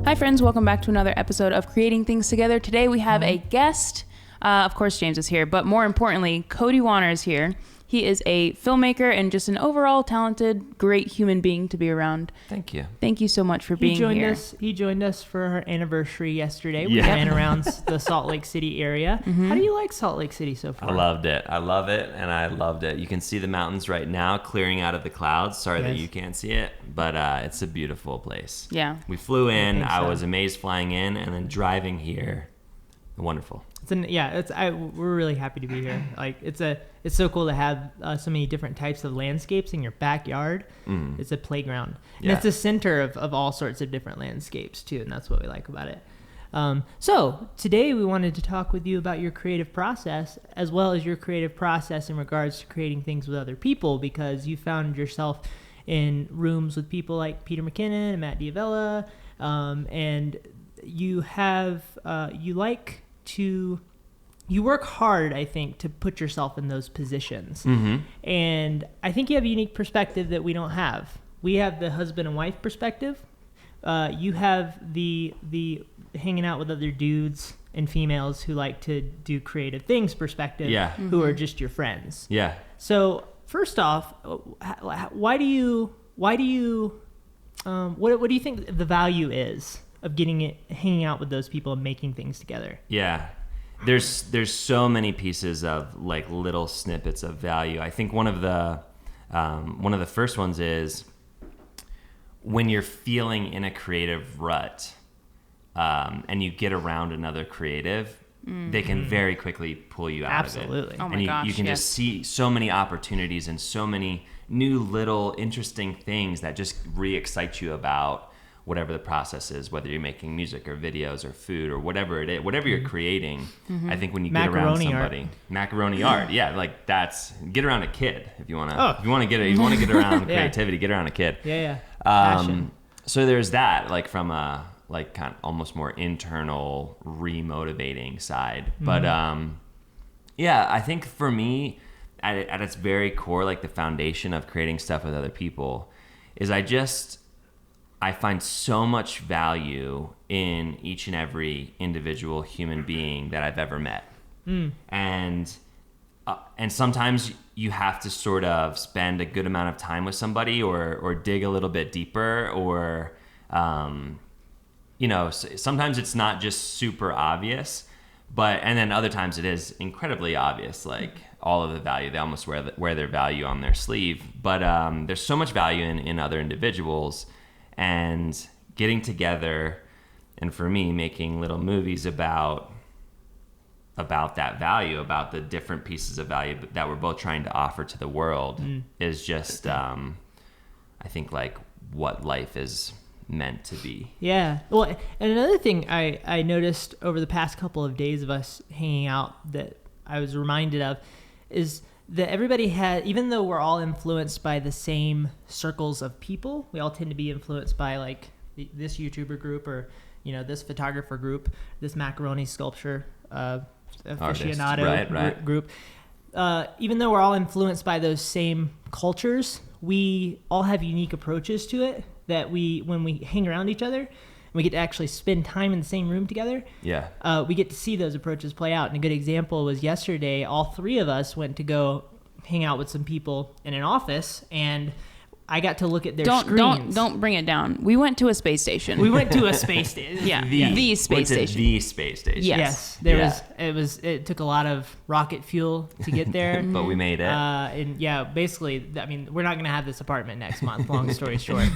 Hi friends, welcome back to another episode of Creating Things Together. Today we have a guest. Of course James is here, but more importantly, Cody Wanner is here. He is a filmmaker and just an overall talented, great human being to be around. Thank you. Thank you so much for being here. He joined us for our anniversary yesterday. We ran around the Salt Lake City area. Mm-hmm. How do you like Salt Lake City so far? I loved it. I love it, and I loved it. You can see the mountains right now clearing out of the clouds. Sorry that you can't see it, but it's a beautiful place. Yeah. We flew in. I was amazed flying in, and then driving here. Wonderful. We're really happy to be here. Like it's so cool to have so many different types of landscapes in your backyard. It's a playground, and it's the center of all sorts of different landscapes too, and that's what we like about it. So today we wanted to talk with you about your creative process, as well as your creative process in regards to creating things with other people, because you found yourself in rooms with people like Peter McKinnon and Matt Diavella, and you have you work hard, I think, to put yourself in those positions. Mm-hmm. And I think you have a unique perspective that we don't have. We have the husband and wife perspective. You have the hanging out with other dudes and females who like to do creative things perspective, who are just your friends. Yeah. So first off, what do you think the value is of hanging out with those people and making things together? Yeah. There's so many pieces of like little snippets of value. I think one of the first ones is when you're feeling in a creative rut, and you get around another creative, they can very quickly pull you out of it. Absolutely. Oh my gosh, you can just see so many opportunities and so many new little interesting things that just re-excite you about whatever the process is, whether you're making music or videos or food or whatever it is, whatever you're creating. I think when you get around somebody, macaroni art, get around a kid if you want to. If you want to get around creativity, get around a kid. Passion. So there's that, like from a like kind of almost more internal remotivating side. But I think for me, at its very core, like the foundation of creating stuff with other people is I find so much value in each and every individual human being that I've ever met. And sometimes you have to sort of spend a good amount of time with somebody or dig a little bit deeper or, sometimes it's not just super obvious, and then other times it is incredibly obvious, like all of the value, they almost wear their value on their sleeve. But there's so much value in other individuals. And getting together, and for me, making little movies about that value, about the different pieces of value that we're both trying to offer to the world is just, I think, like what life is meant to be. Yeah. Well, and another thing I noticed over the past couple of days of us hanging out that I was reminded of is that everybody even though we're all influenced by the same circles of people, we all tend to be influenced by like this YouTuber group or, this photographer group, this macaroni sculpture aficionado group. Even though we're all influenced by those same cultures, we all have unique approaches to it that when we hang around each other, we get to actually spend time in the same room together. Yeah. We get to see those approaches play out. And a good example was yesterday, all three of us went to go hang out with some people in an office, and I got to look at their screens. Don't bring it down. We went to a space station. We went to a space station. Yeah. The space station. The space station. Yes. It took a lot of rocket fuel to get there. But we made it. And basically, I mean, we're not going to have this apartment next month, long story short.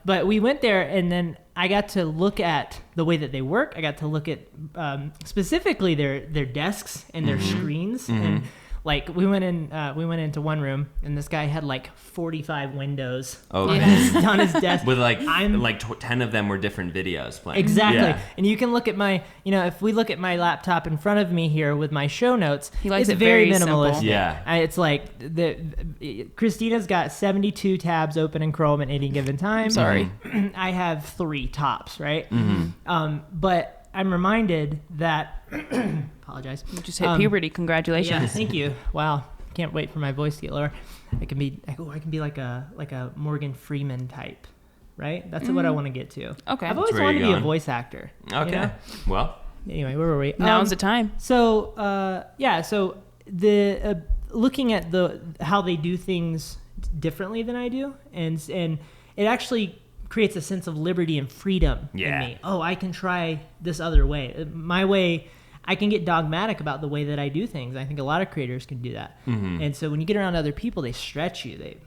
But we went there, and then I got to look at the way that they work. I got to look at specifically their desks and their screens. And like we went into one room, and this guy had like 45 windows on his desk. With 10 of them were different videos playing. Exactly. Yeah. And you can look at my, if we look at my laptop in front of me here with my show notes, it's very minimalist. Simple. Yeah. It's like Christina's got 72 tabs open in Chrome at any given time. Sorry. I have 3 tops, right? But I'm reminded that apologize. You just hit puberty. Congratulations. Yeah, thank you. Wow. Can't wait for my voice to get lower. I can be like a Morgan Freeman type. right? That's what I want to get to. Okay. I've always That's where wanted to you're be a going. voice actor. Okay. You know? Well, Anyway, where were we? Now's the time. So so the looking at how they do things differently than I do, and it actually creates a sense of liberty and freedom in me. Oh, I can try this other way. My way, I can get dogmatic about the way that I do things. I think a lot of creators can do that. Mm-hmm. And so when you get around other people, they stretch you. They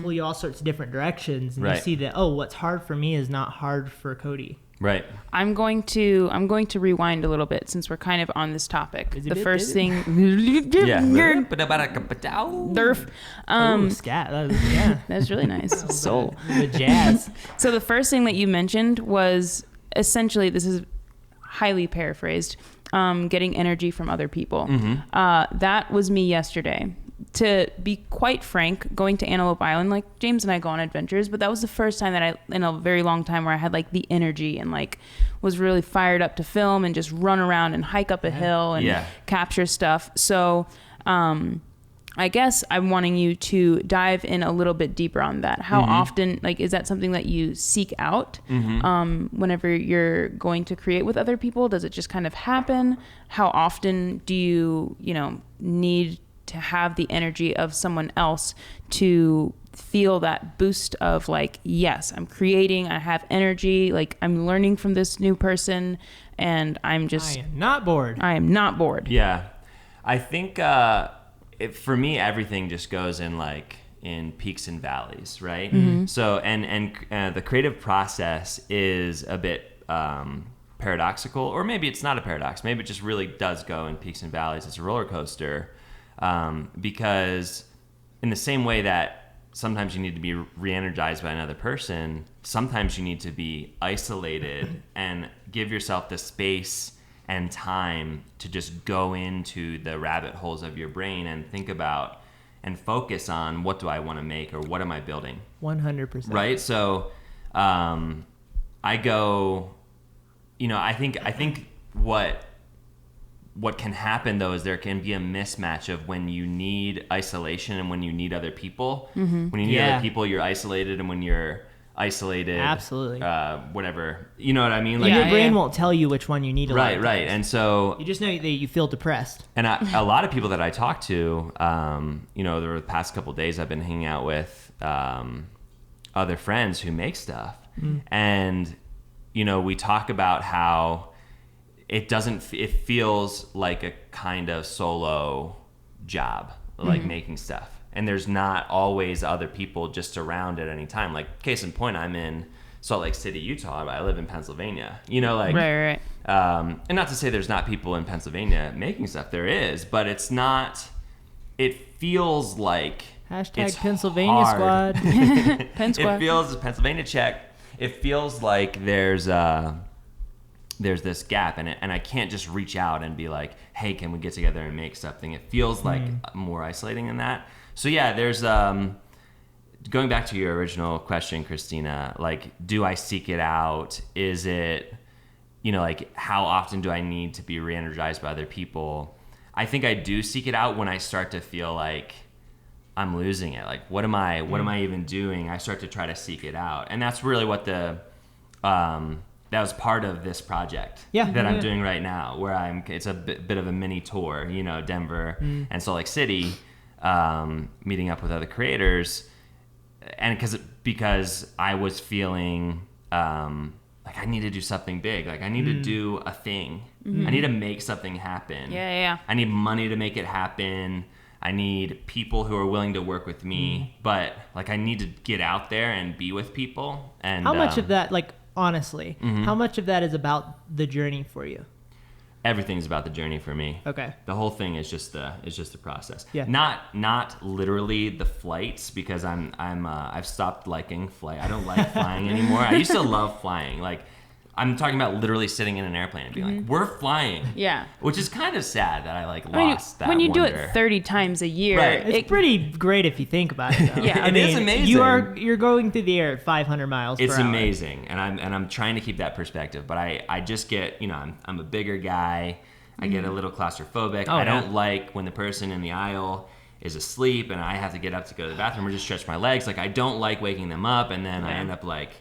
pull you all sorts of different directions, and you Right. see that, oh, what's hard for me is not hard for Cody. right. I'm going to rewind a little bit since we're kind of on this topic. Is it The bit, first is thing, Yeah. Derf. Ooh, scat. Yeah. That's really nice. Soul. The jazz. So the first thing that you mentioned was essentially, this is highly paraphrased, getting energy from other people. That was me yesterday. To be quite frank, going to Antelope Island, like James and I go on adventures, but that was the first time that I, in a very long time, where I had like the energy and like was really fired up to film and just run around and hike up a hill and capture stuff. So I guess I'm wanting you to dive in a little bit deeper on that. How often, like, is that something that you seek out whenever you're going to create with other people? Does it just kind of happen? How often do you, need to have the energy of someone else to feel that boost of like, yes, I'm creating, I have energy, like I'm learning from this new person, and I am not bored. Yeah. I think for me, everything just goes in peaks and valleys, right? So, and the creative process is a bit paradoxical, or maybe it's not a paradox. Maybe it just really does go in peaks and valleys. It's a roller coaster. Because in the same way that sometimes you need to be re-energized by another person, sometimes you need to be isolated and give yourself the space and time to just go into the rabbit holes of your brain and think about and focus on, what do I want to make, or what am I building? 100%. Right? So I go, I think what can happen though is there can be a mismatch of when you need isolation and when you need other people. When you need other people, you're isolated, and when you're isolated, absolutely, whatever, you know what I mean? Like your brain won't tell you which one you need. Right. And so you just know that you feel depressed. And a lot of people that I talk to, the past couple of days I've been hanging out with other friends who make stuff, and we talk about how it feels like a kind of solo job, like making stuff. And there's not always other people just around at any time. Like, case in point, I'm in Salt Lake City, Utah, but I live in Pennsylvania. Right. And not to say there's not people in Pennsylvania making stuff. There is, but it's not, it feels like Hashtag Pennsylvania hard. Squad. Penn Squad. It feels, Pennsylvania check. It feels like there's this gap, and I can't just reach out and be like, hey, can we get together and make something? It feels like more isolating than that. So yeah, there's going back to your original question, Christina, like, do I seek it out? Is it, like, how often do I need to be re-energized by other people? I think I do seek it out when I start to feel like I'm losing it. Like, what am I even doing? I start to try to seek it out. And that's really what that was part of this project that I'm doing right now, where it's a bit of a mini tour, Denver and Salt Lake City, meeting up with other creators. And because I was feeling like I need to do something big, like I need to do a thing. I need to make something happen. Yeah. I need money to make it happen. I need people who are willing to work with me, but like I need to get out there and be with people. And how much of that, like, honestly, how much of that is about the journey for you? Everything's about the journey for me. Okay. The whole thing is just the process. Yeah. Not literally the flights, because I've stopped liking flight. I don't like flying anymore. I used to love flying. Like, I'm talking about literally sitting in an airplane and being like, we're flying. Yeah. Which is kind of sad that I lost that when you wonder. do it 30 times a year. Right. It's pretty great if you think about it, though. Yeah. It is amazing. You're going through the air at 500 miles per hour. It's amazing. And I'm trying to keep that perspective, but I just get, I'm a bigger guy. I get a little claustrophobic. I don't like when the person in the aisle is asleep and I have to get up to go to the bathroom or just stretch my legs. Like, I don't like waking them up, and then I end up like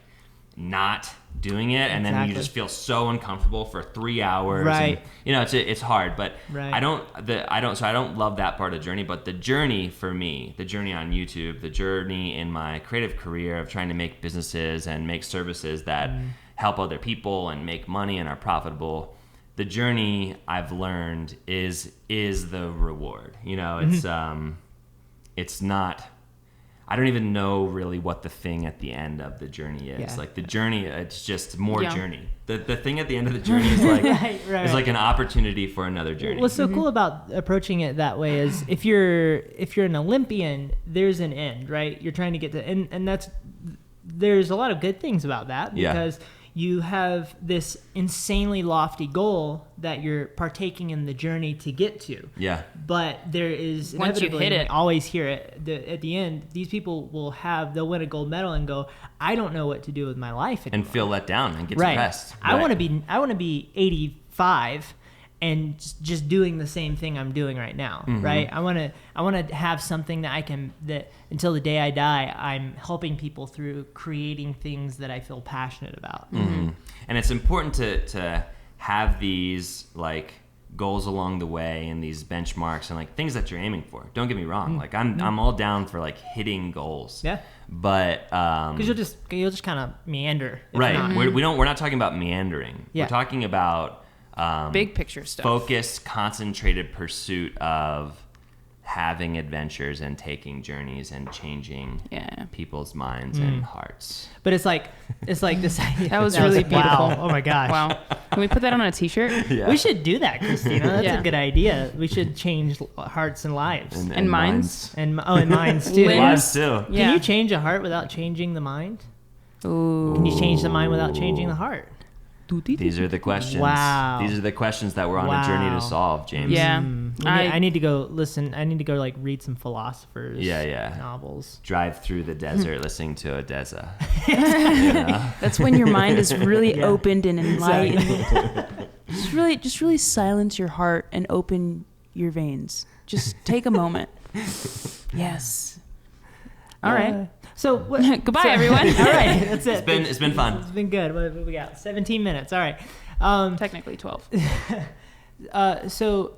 not doing it, and then you Exactly. just feel so uncomfortable for 3 hours. Right. And, you know, it's hard, but Right. I don't love that part of the journey. But the journey for me, the journey on YouTube, the journey in my creative career of trying to make businesses and make services that help other people and make money and are profitable. The journey I've learned is the reward. You know, it's not. I don't even know really what the thing at the end of the journey is. Yeah. Like the journey, it's just more Yeah. journey. The thing at the end of the journey is like Right. is like an opportunity for another journey. What's so cool about approaching it that way is if you're an Olympian, there's an end, right? You're trying to get to, and there's a lot of good things about that Yeah. because you have this insanely lofty goal that you're partaking in the journey to get to. Yeah. But there is Once you inevitably, hit and it. I always hear it at the end, these people they'll win a gold medal and go, I don't know what to do with my life anymore. And feel let down and get Right. depressed. I Right. want to be 85 and just doing the same thing I'm doing right now, right? I want to have something that until the day I die, I'm helping people through creating things that I feel passionate about. And it's important to have these like goals along the way and these benchmarks and like things that you're aiming for. Don't get me wrong. Like I'm all down for like hitting goals. Yeah. But Because you'll just kind of meander. if right. not. We're not talking about meandering. Yeah. We're talking about Big picture stuff. focused, concentrated pursuit of having adventures and taking journeys and changing people's minds and hearts. But it's like this. That was really beautiful. Wow. Oh my gosh. Wow. Can we put that on a t-shirt? Yeah. We should do that, Christina. That's Yeah. a good idea. We should change hearts and lives. And minds. And minds too. Limbs. Lives too. Can Yeah. you change a heart without changing the mind? Ooh. Can you change the mind without changing the heart? These are the questions. Wow. These are the questions that we're on a journey Wow. to solve, James. Yeah. I need to go listen. I need to go like read some philosophers. Yeah. Novels. Drive through the desert listening to Odessa. That's when your mind is really opened and enlightened. Just really silence your heart and open your veins. Just take a moment. Yes. All right. So what, Goodbye, everyone. All right, that's it. It's been fun. It's been good. What we got? 17 minutes. All right. Technically 12. So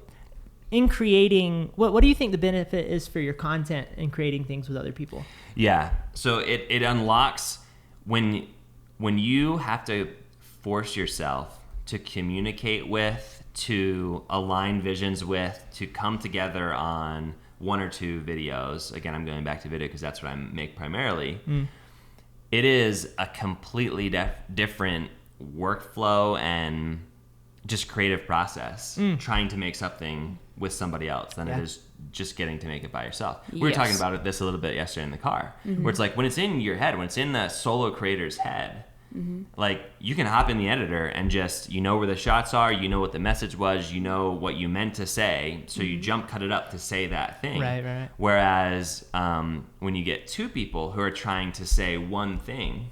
in creating, what do you think the benefit is for your content in creating things with other people? Yeah. So it unlocks when you have to force yourself to communicate with, to align visions with, to come together on one or two videos. Again, I'm going back to video because that's what I make primarily. It is a completely different workflow and just creative process trying to make something with somebody else than it is just getting to make it by yourself. We were talking about this a little bit yesterday in the car, where it's like when it's in your head, when it's in the solo creator's head, like you can hop in the editor and just, you know where the shots are, you know what the message was, you know what you meant to say, so you jump cut it up to say that thing. Right. Whereas when you get two people who are trying to say one thing,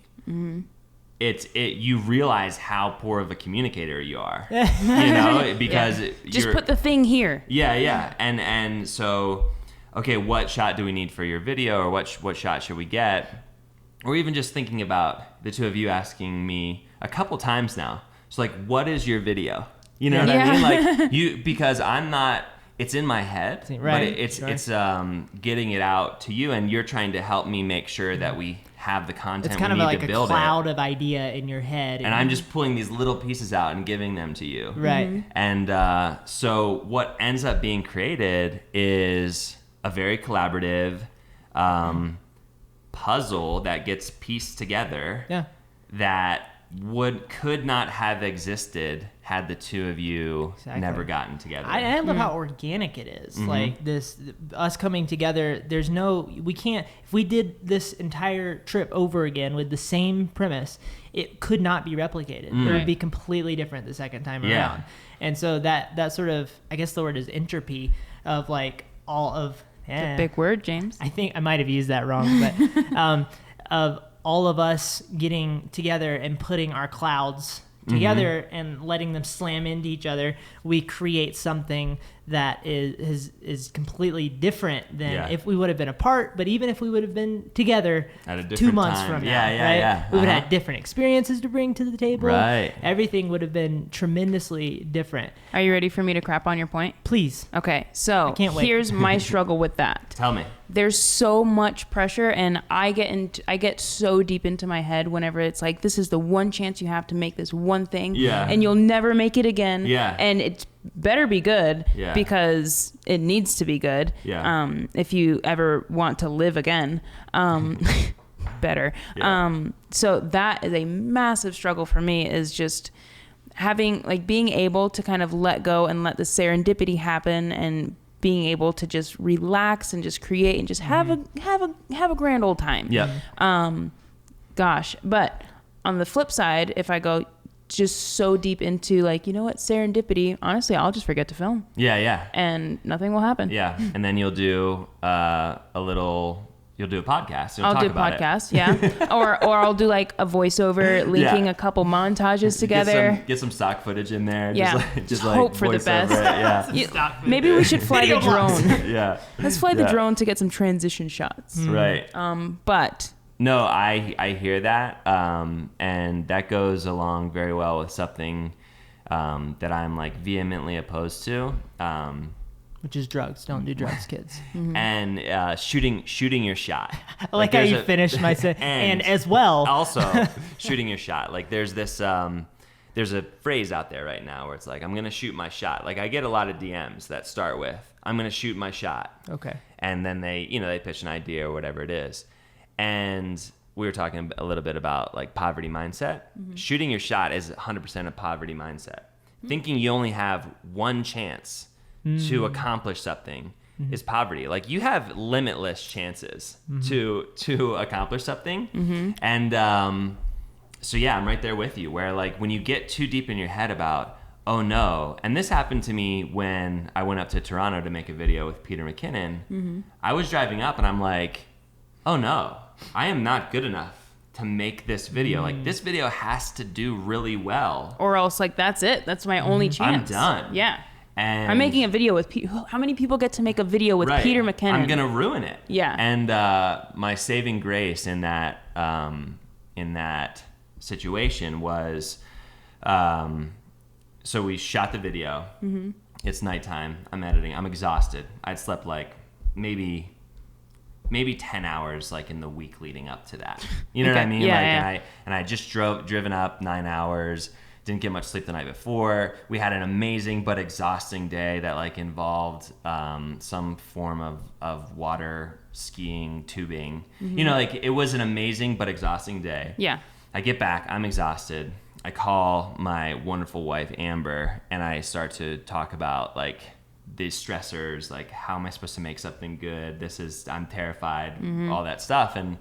you realize how poor of a communicator you are, because Just put the thing here. and so, okay, what shot do we need for your video, or what shot should we get? Or even just thinking about the two of you asking me a couple times now. So like, what is your video? You know what I mean? Like because I'm not, it's in my head, Right. but it's getting it out to you, and you're trying to help me make sure that we have the content It's kind we of need like to a build cloud it. of idea in your head. And I'm just pulling these little pieces out and giving them to you. Right. And so what ends up being created is a very collaborative puzzle that gets pieced together that could not have existed had the two of you never gotten together. I love how organic it is. Like us coming together, we can't, if we did this entire trip over again with the same premise, it could not be replicated. It would be completely different the second time around. And so that sort of, I guess the word is entropy of like all of, It's a big word, James. I think I might have used that wrong, but of all of us getting together and putting our clouds together and letting them slam into each other, we create something that is completely different than Yeah. if we would have been apart, but even if we would have been together At a 2 different months time. from now, Yeah, right? yeah. We would have had different experiences to bring to the table. Right. Everything would have been tremendously different. Are you ready for me to crap on your point? Please. Okay, so can't wait. here's my struggle with that. Tell me. There's so much pressure, and I get so deep into my head whenever it's like, this is the one chance you have to make this one thing, Yeah. and you'll never make it again. Yeah. And it better be good, Yeah. because it needs to be good. Yeah. If you ever want to live again, better. Yeah. So that is a massive struggle for me, is just having, like, being able to kind of let go and let the serendipity happen, and being able to just relax and just create and just have a grand old time. Yep. Gosh, but on the flip side, if I go just so deep into, like, you know what, serendipity, honestly, I'll just forget to film, Yeah. and nothing will happen. Yeah. And then you'll do you'll do a podcast. You'll I'll talk do a about it. podcast, yeah. or I'll do like a voiceover linking Yeah. a couple montages together. Get some stock footage in there. Yeah. Just Hope for the voice over best. it. Yeah. Maybe we should fly the Video blogs. drone. Yeah. Let's fly the Yeah. drone to get some transition shots. Right. But No, I hear that, and that goes along very well with something that I'm like vehemently opposed to, Which is drugs. Don't do drugs, kids. and shooting your shot. I like how there's you a- finished my sentence. and And as well. Also, shooting your shot. Like there's this there's a phrase out there right now where it's like, I'm gonna shoot my shot. Like I get a lot of DMs that start with, I'm gonna shoot my shot. Okay. And then they pitch an idea or whatever it is. And we were talking a little bit about like poverty mindset. Shooting your shot is 100% a poverty mindset. Thinking you only have one chance to accomplish something is poverty. Like you have limitless chances to accomplish something. And so yeah, I'm right there with you, where like when you get too deep in your head about, oh no, and this happened to me when I went up to Toronto to make a video with Peter McKinnon. I was driving up and I'm like, oh no, I am not good enough to make this video. Like this video has to do really well. or else, like, that's it. That's my only chance. done. Yeah. And I'm making a video with how many people get to make a video with right, Peter McKinnon? I'm gonna ruin it. Yeah. And my saving grace in that situation was, so we shot the video. It's nighttime. I'm editing. I'm exhausted. I'd slept like maybe 10 hours like in the week leading up to that. You know what I mean? Yeah, like, yeah. And I just driven up 9 hours. Didn't get much sleep the night before. We had an amazing but exhausting day that like involved some form of water skiing, tubing. You know, like it was an amazing but exhausting day. Yeah. I get back, I'm exhausted. I call my wonderful wife Amber, and I start to talk about like these stressors, like how am I supposed to make something good? I'm terrified, all that stuff, and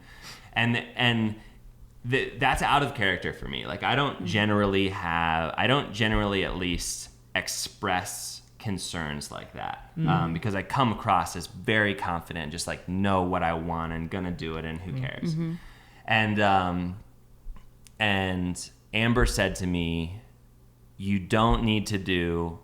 that's out of character for me. Like I don't generally at least express concerns like that, because I come across as very confident, just like know what I want and gonna do it, and who cares. And Amber said to me, you don't need to do,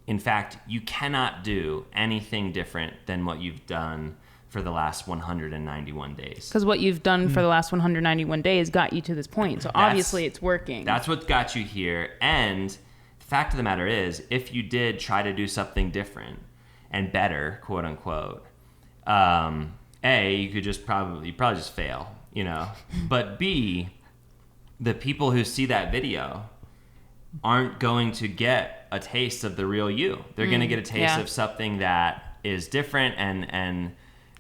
in fact, you cannot do anything different than what you've done for the last 191 days. Because what you've done for the last 191 days got you to this point. So obviously it's working. That's what got you here. And the fact of the matter is, if you did try to do something different and better, quote unquote, A, you probably just fail, you know. But B, the people who see that video aren't going to get a taste of the real you. They're going to get a taste of something that is different and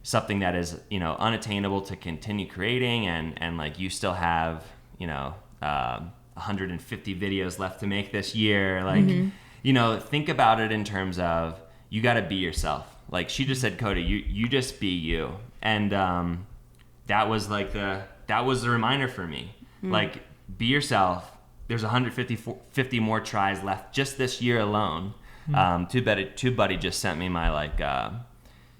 something that is, you know, unattainable to continue creating, and like you still have, you know, 150 videos left to make this year. Like, you know, think about it in terms of you got to be yourself. Like she just said, Cody, you just be you. And that was the reminder for me. Like, be yourself. There's 150 more tries left just this year alone. TubeBuddy just sent me my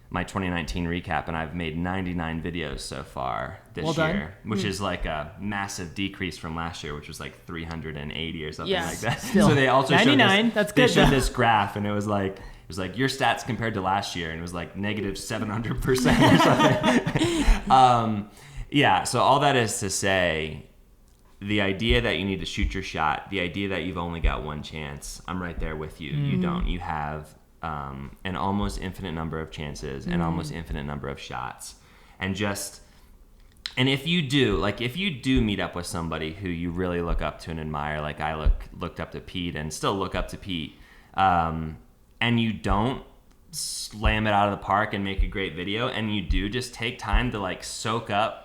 my 2019 recap, and I've made 99 videos so far this year, which is like a massive decrease from last year, which was like 380 or something like that. Still. So they also 99, showed that's good, They showed though. this graph, and it was like was like, your stats compared to last year, and it was like negative 700% or something. Yeah, so all that is to say, the idea that you need to shoot your shot, the idea that you've only got one chance, I'm right there with you. You don't. You have an almost infinite number of chances, an almost infinite number of shots. And if you do meet up with somebody who you really look up to and admire, like I looked up to Pete and still look up to Pete, and you don't slam it out of the park and make a great video, and you do just take time to like soak up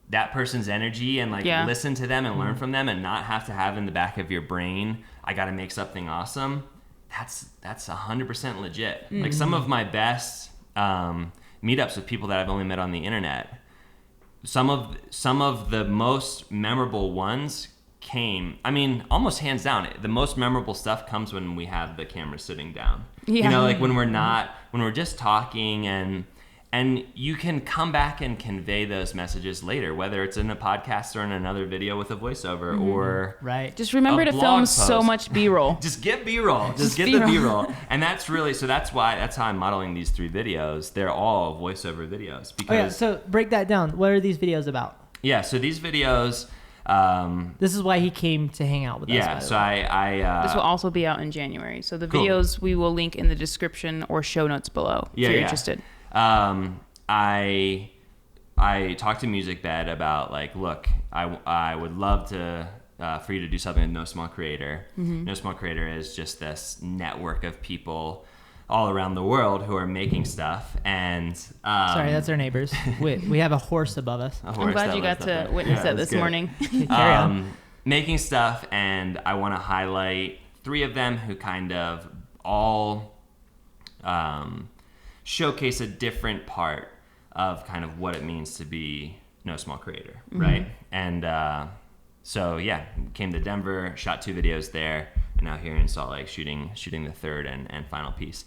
that person's energy and like listen to them and learn from them, and not have to have in the back of your brain, I got to make something awesome. That's 100% legit. Like some of my best meetups with people that I've only met on the internet, some of the most memorable ones came, I mean, almost hands down, the most memorable stuff comes when we have the camera sitting down. You know, like when we're just talking, and you can come back and convey those messages later, whether it's in a podcast or in another video with a voiceover or just remember to film so much B-roll. Just get B-roll. Just get the B-roll. And that's how I'm modeling these 3 videos. They're all voiceover videos. Because so break that down. What are these videos about? Yeah, so these videos, this is why he came to hang out with us. Yeah, so I this will also be out in January. So the videos we will link in the description or show notes below if you're interested. I talked to MusicBed about like, look, I would love to for you to do something with No Small Creator. No Small Creator is just this network of people all around the world who are making stuff. And sorry, that's our neighbors. We have a horse above us. I'm glad you got to witness that this morning. Carry on. Making stuff, and I want to highlight 3 of them who kind of all showcase a different part of kind of what it means to be No Small Creator, right? And so yeah, came to Denver, shot 2 videos there, and now here in Salt Lake shooting the 3rd and final piece.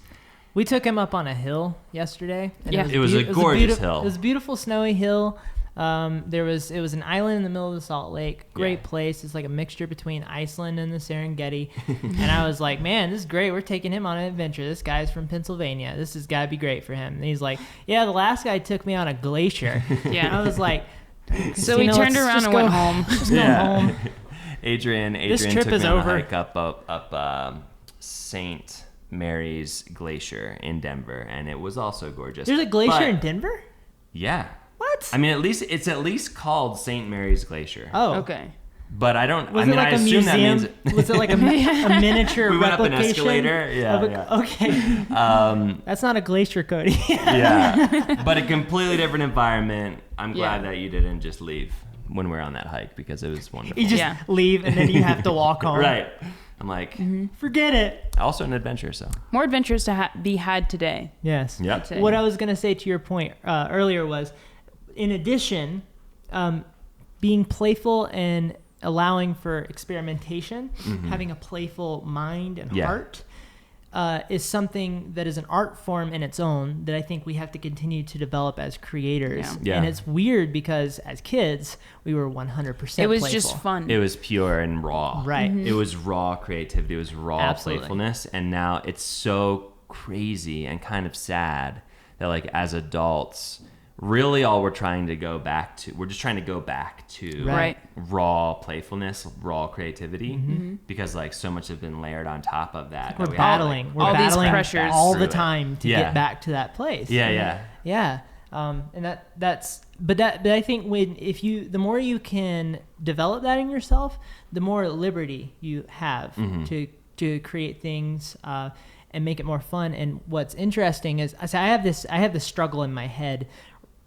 We took him up on a hill yesterday. And it was a gorgeous hill. It was a beautiful snowy hill. It was an island in the middle of the Salt Lake. Great place. It's like a mixture between Iceland and the Serengeti. And I was like, man, this is great. We're taking him on an adventure. This guy's from Pennsylvania. This has got to be great for him. And he's like, yeah, the last guy took me on a glacier. And I was like, so we turned around and went home. Just go home. Adrian this trip took is me on over. a hike up St. Mary's Glacier in Denver, and it was also gorgeous. There's a glacier in Denver? Yeah. What? I mean, it's at least called St. Mary's Glacier. Oh. Okay. But I don't. Was I mean, it like I a assume museum? that means. Was it like a miniature we went up an replication? escalator. Yeah. Okay. That's not a glacier, Cody. Yeah. But a completely different environment. I'm glad that you didn't just leave when we were on that hike, because it was wonderful. You just leave and then you have to walk home. Right. I'm like, forget it. Also an adventure, so. More adventures to be had today. Yes. Yep. What I was going to say to your point earlier was, in addition, being playful and allowing for experimentation, having a playful mind and heart, is something that is an art form in its own that I think we have to continue to develop as creators. Yeah. And it's weird because as kids, we were 100% It was playful. just fun. It was pure and raw. Right. It was raw creativity. It was raw Absolutely. playfulness. And now it's so crazy and kind of sad that, like, as adults, really all we're just trying to go back to Right. raw playfulness, raw creativity, because like so much has been layered on top of that. We're that we battling. Have, We're all these battling pressures all through the it. time to get back to that place. Yeah. Yeah. And but I think the more you can develop that in yourself, the more liberty you have to create things and make it more fun. And what's interesting is I have this struggle in my head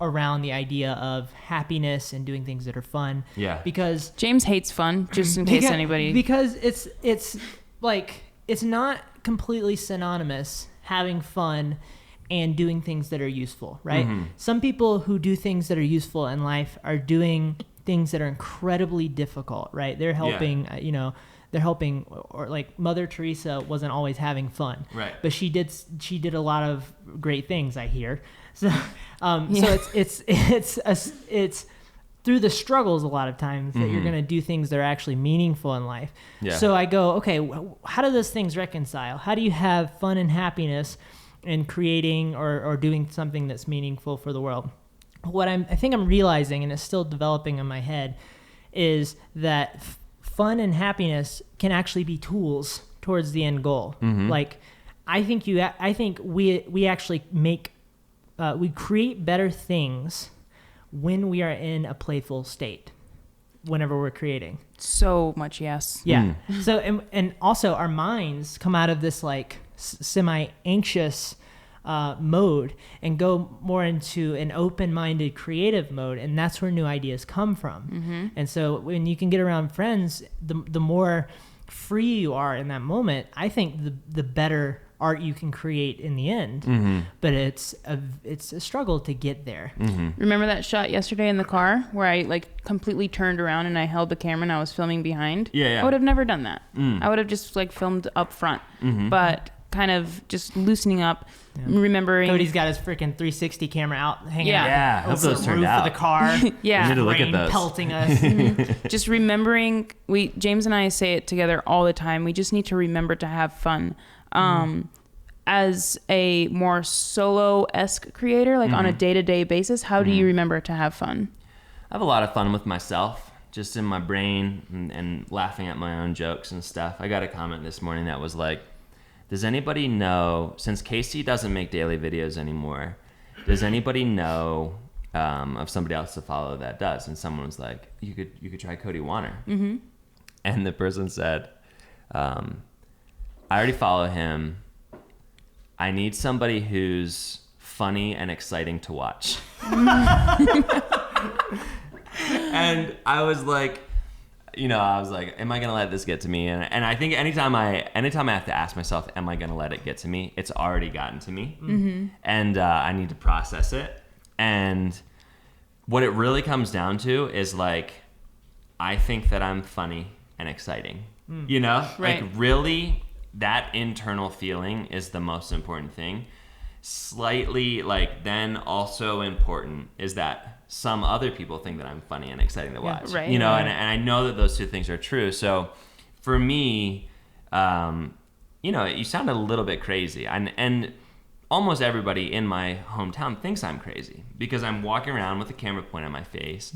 around the idea of happiness and doing things that are fun. Yeah. Because James hates fun, just in case anybody. Because it's like, it's not completely synonymous having fun and doing things that are useful, right? Some people who do things that are useful in life are doing things that are incredibly difficult, right? They're helping, they're helping, or like Mother Teresa wasn't always having fun, Right. but she did a lot of great things, I hear. So, so it's through the struggles a lot of times that you're going to do things that are actually meaningful in life. Yeah. So I go, okay, how do those things reconcile? How do you have fun and happiness in creating or doing something that's meaningful for the world? What I think I'm realizing, and it's still developing in my head, is that fun and happiness can actually be tools towards the end goal. Like, I think we actually we create better things when we are in a playful state, whenever we're creating. So much, yes. Yeah. So, and also our minds come out of this like semi-anxious mode and go more into an open-minded creative mode, and that's where new ideas come from. And so when you can get around friends, the more free you are in that moment, I think the better art you can create in the end. But it's a struggle to get there. Remember that shot yesterday in the car where I like completely turned around and I held the camera and I was filming behind? Yeah. I would have never done that. I would have just like filmed up front. But kind of just loosening up, remembering. Cody's got his freaking 360 camera out hanging out Yeah, over hope those the turned roof out. of the car. Yeah. We need to look at Rain those. pelting us. Just remembering, James and I say it together all the time. We just need to remember to have fun. As a more solo-esque creator, like on a day-to-day basis, how do you remember to have fun? I have a lot of fun with myself, just in my brain and laughing at my own jokes and stuff. I got a comment this morning that was like, does anybody know, since Casey doesn't make daily videos anymore, does anybody know of somebody else to follow that does? And someone was like, you could try Cody Wanner. And the person said, I already follow him. I need somebody who's funny and exciting to watch. And I was like, am I gonna let this get to me? And I think anytime I have to ask myself, am I gonna let it get to me? It's already gotten to me, and I need to process it. And what it really comes down to is like, I think that I'm funny and exciting. Right. Like really, that internal feeling is the most important thing. Slightly like then also important is that some other people think that I'm funny and exciting to watch. Right. And I know that those two things are true. So for me, you sound a little bit crazy, and almost everybody in my hometown thinks I'm crazy because I'm walking around with a camera pointed at my face,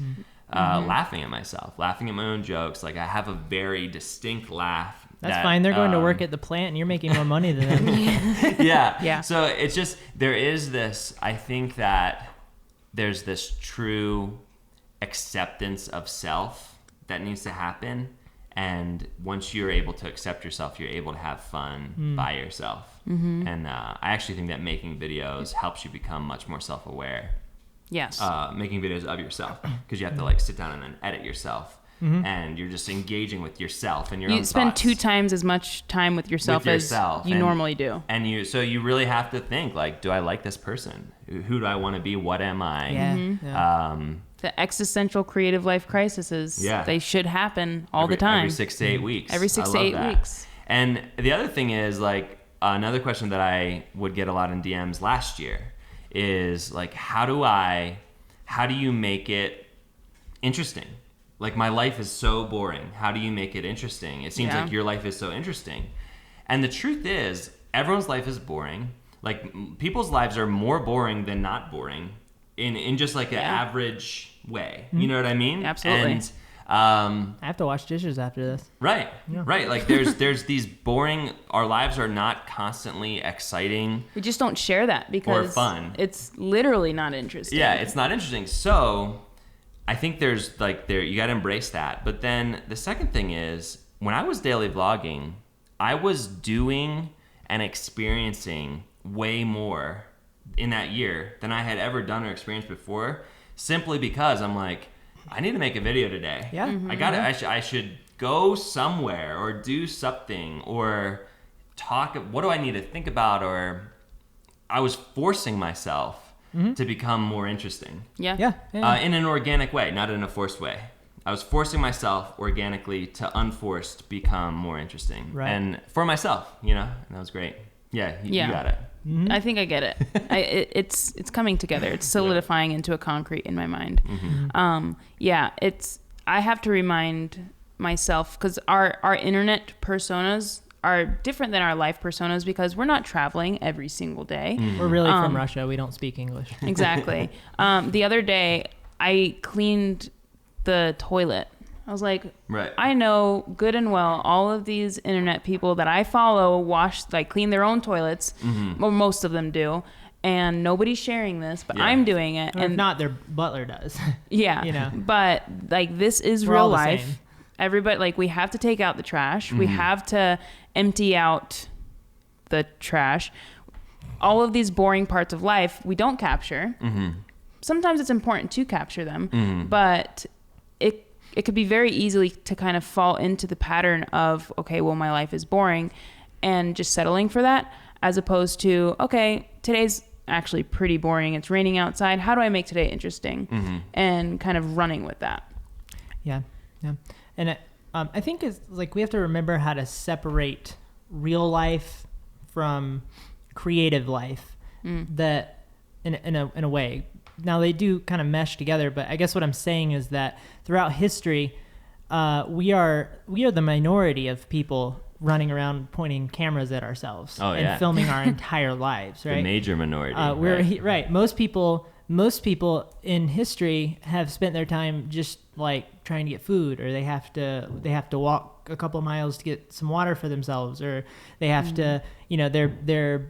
laughing at myself, laughing at my own jokes. Like I have a very distinct laugh. That's fine. They're going to work at the plant and you're making more money than them. Yeah. So it's just, there is this, I think that there's this true acceptance of self that needs to happen. And once you're able to accept yourself, you're able to have fun by yourself. And I actually think that making videos helps you become much more self-aware. Yes. Making videos of yourself, because you have to like sit down and then edit yourself. And you're just engaging with yourself and your own You spend thoughts. 2 times as much time with yourself as you normally do. And you really have to think like, do I like this person? Who do I want to be? What am I? The existential creative life crises, they should happen all the time. Every 6 to 8 weeks. Every 6 I to love 8 that. weeks. And the other thing is like, another question that I would get a lot in DMs last year is like, how do you make it interesting? Like my life is so boring. How do you make it interesting? It seems like your life is so interesting. And the truth is, everyone's life is boring. Like people's lives are more boring than not boring in just like an average way. You know what I mean? Absolutely. And I have to wash dishes after this. right. Like there's these boring, our lives are not constantly exciting. We just don't share that because Or fun. It's literally not interesting. Yeah, it's not interesting. So I think there's like you got to embrace that. But then the second thing is, when I was daily vlogging, I was doing and experiencing way more in that year than I had ever done or experienced before, simply because I'm like, I need to make a video today. Yeah. I should go somewhere or do something or talk. What do I need to think about? Or I was forcing myself to become more interesting. Yeah. In an organic way, not in a forced way. I was forcing myself organically to unforced become more interesting. Right. And for myself, and that was great. Yeah, you Yeah. got it. Mm-hmm. I think I get it. It's coming together. It's solidifying into a concrete in my mind. I have to remind myself, because our internet personas are different than our life personas, because we're not traveling every single day. We're really from Russia. We don't speak English. Exactly. The other day I cleaned the toilet. I was like, Right. I know good and well all of these internet people that I follow clean their own toilets. Well, most of them do. And nobody's sharing this, but I'm doing it. Or and if not, their butler does. yeah. You know. But like, this is We're real all the life. same. Everybody, like, we have to take out the trash. We have to empty out the trash. All of these boring parts of life we don't capture. Sometimes it's important to capture them, but it could be very easily to kind of fall into the pattern of, okay, well, my life is boring, and just settling for that, as opposed to, okay, today's actually pretty boring. It's raining outside. How do I make today interesting? And kind of running with that. Yeah. And I think it's like we have to remember how to separate real life from creative life. That in a way. Now they do kind of mesh together, but I guess what I'm saying is that throughout history, we are the minority of people running around pointing cameras at ourselves and filming our entire lives, right? The major minority. Right. Most people in history have spent their time just like trying to get food, or they have to walk a couple of miles to get some water for themselves, or they have to, they're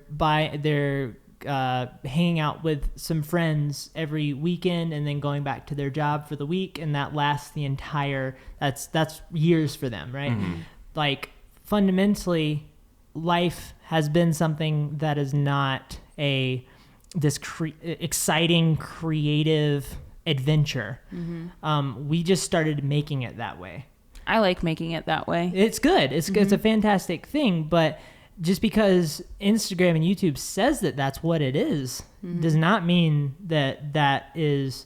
hanging out with some friends every weekend and then going back to their job for the week, and that lasts the entire that's years for them, right? Like, fundamentally, life has been something that is not this exciting creative adventure. We just started making it that way. I like making it that way. It's good. It's a fantastic thing, but just because Instagram and YouTube says that that's what it is, does not mean that is.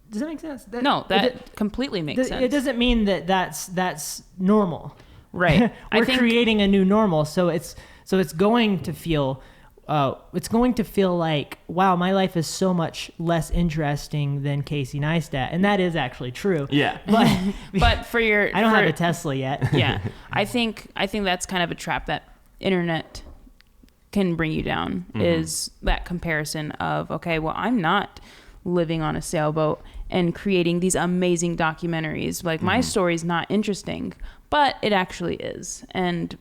Does that make sense? That completely makes sense. It doesn't mean that that's normal. Right. We're creating a new normal, so it's going to feel. It's going to feel like, wow, my life is so much less interesting than Casey Neistat, and that is actually true. Yeah. But for your, I don't have a Tesla yet. Yeah, I think that's kind of a trap that internet can bring you down, is that comparison of, okay, well, I'm not living on a sailboat and creating these amazing documentaries. Like, my story's not interesting, but it actually is. And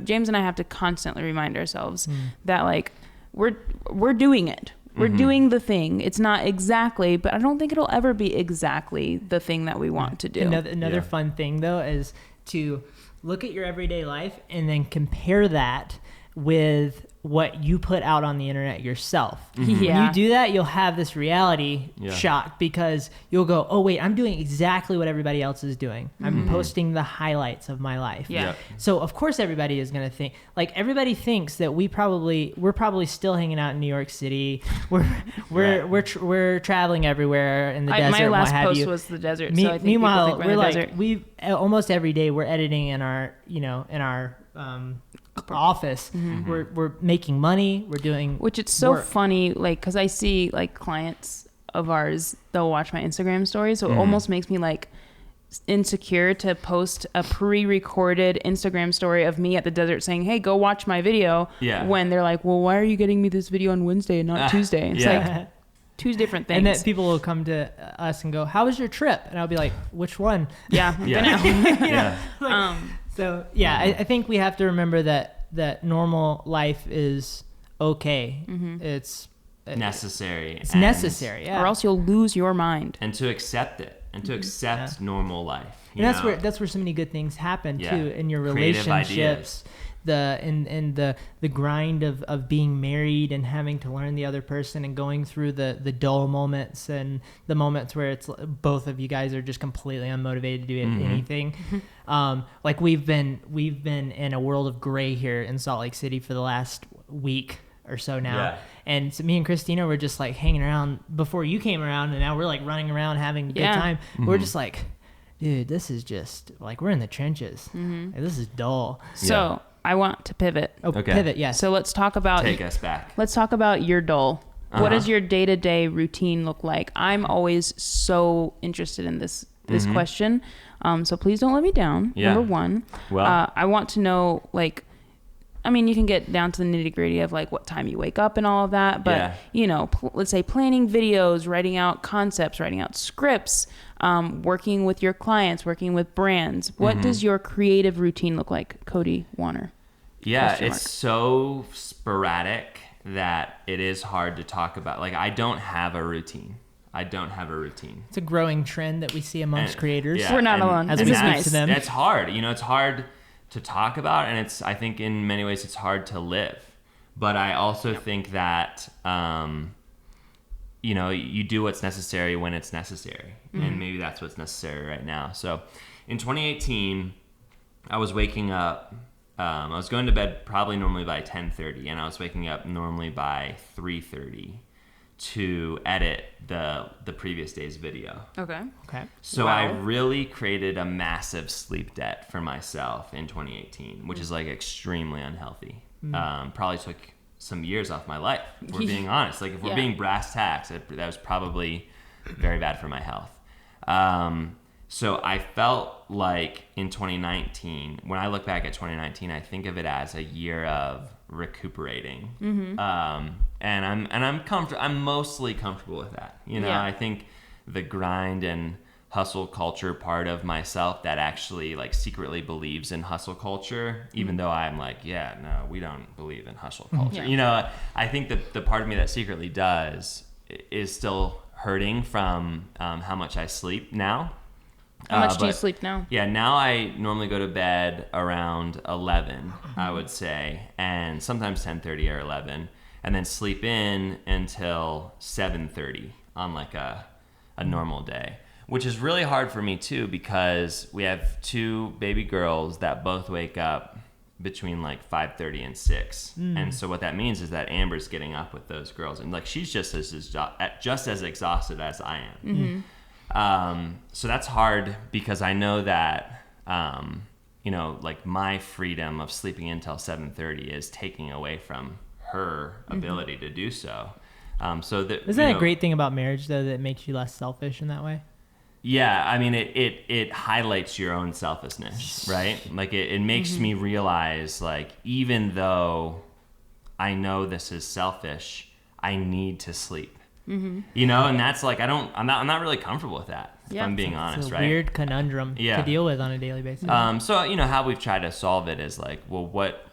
James and I have to constantly remind ourselves that, like, we're doing it. We're doing the thing. It's not exactly, but I don't think it'll ever be exactly the thing that we want to do. Another fun thing, though, is to look at your everyday life and then compare that with what you put out on the internet yourself. When you do that, you'll have this reality shock, because you'll go, oh wait, I'm doing exactly what everybody else is doing. I'm posting the highlights of my life. So of course everybody is going to think, like, everybody thinks that we're probably still hanging out in New York City. We're traveling everywhere in the desert. My last what have post you. was the desert. So I think meanwhile, we're like, desert. We almost every day we're editing in our office. We're making money. We're doing, which it's so work. funny, like, because I see, like, clients of ours, they'll watch my Instagram story, so it almost makes me, like, insecure to post a pre-recorded Instagram story of me at the desert saying, hey, go watch my video, when they're like, well, why are you getting me this video on Wednesday and not Tuesday? It's like two different things. And then people will come to us and go, how was your trip? And I'll be like, which one? So I think we have to remember that normal life is okay. It's necessary. It's necessary, or else you'll lose your mind. And to accept it, and to accept normal life. And that's where so many good things happen too, in your creative relationships. The grind of being married and having to learn the other person and going through the dull moments and the moments where it's both of you guys are just completely unmotivated to do anything. Like we've been in a world of gray here in Salt Lake City for the last week or so now. And so me and Christina were just like hanging around before you came around, and now we're like running around having a good time. We're just like, dude, this is just like, we're in the trenches. Like, this is dull. So I want to pivot. Oh, Okay. pivot, yes. So let's talk about Take us back. Let's talk about your doll. What does your day-to-day routine look like? I'm always so interested in this question. So please don't let me down. Yeah. Number one. Well, I want to know, like, I mean, you can get down to the nitty-gritty of like what time you wake up and all of that, but Yeah. you know, let's say planning videos, writing out concepts, writing out scripts, working with your clients, working with brands. What does your creative routine look like, Cody Wanner? yeah, it's so sporadic that it is hard to talk about. Like, I don't have a routine. It's a growing trend that we see amongst And- creators. yeah, We're not and- alone. As This we is speak nice. to them. It's hard. You know, it's hard to talk about, and I think in many ways it's hard to live. But I also think that, you know, you do what's necessary when it's necessary. And maybe that's what's necessary right now. So in 2018, I was waking up, I was going to bed probably normally by 10:30, and I was waking up normally by 3:30 to edit the previous day's video. Okay. Okay. So Wow. I really created a massive sleep debt for myself in 2018, which is like extremely unhealthy. Probably took some years off my life, if we're being honest. Like, if we're Yeah. being brass tacks, that was probably very bad for my health. So I felt like in 2019, when I look back at 2019, I think of it as a year of recuperating. And I'm mostly comfortable with that. You know, Yeah. I think the grind and hustle culture part of myself that actually like secretly believes in hustle culture, even though I'm like, yeah, no, we don't believe in hustle culture. Yeah. You know, I think that the part of me that secretly does is still hurting from how much I sleep now. How much do you But- sleep now? Yeah, now I normally go to bed around 11, I would say, and sometimes 10:30 or 11, and then sleep in until 7:30 on like a normal day, which is really hard for me too, because we have two baby girls that both wake up between like 5:30 and 6. And so what that means is that Amber's getting up with those girls, and like she's just as exhausted as I am. So that's hard, because I know that, you know, like my freedom of sleeping until 7:30 is taking away from her ability to do so. So that, Isn't that a great thing about marriage, though, that it makes you less selfish in that way? Yeah, I mean, it highlights your own selfishness, right? Like it makes me realize, like, even though I know this is selfish, I need to sleep. You know, and that's like, I'm not really comfortable with that, if Yeah. I'm being It's honest, a right? weird conundrum Yeah. to deal with on a daily basis. So, you know, how we've tried to solve it is like, well, what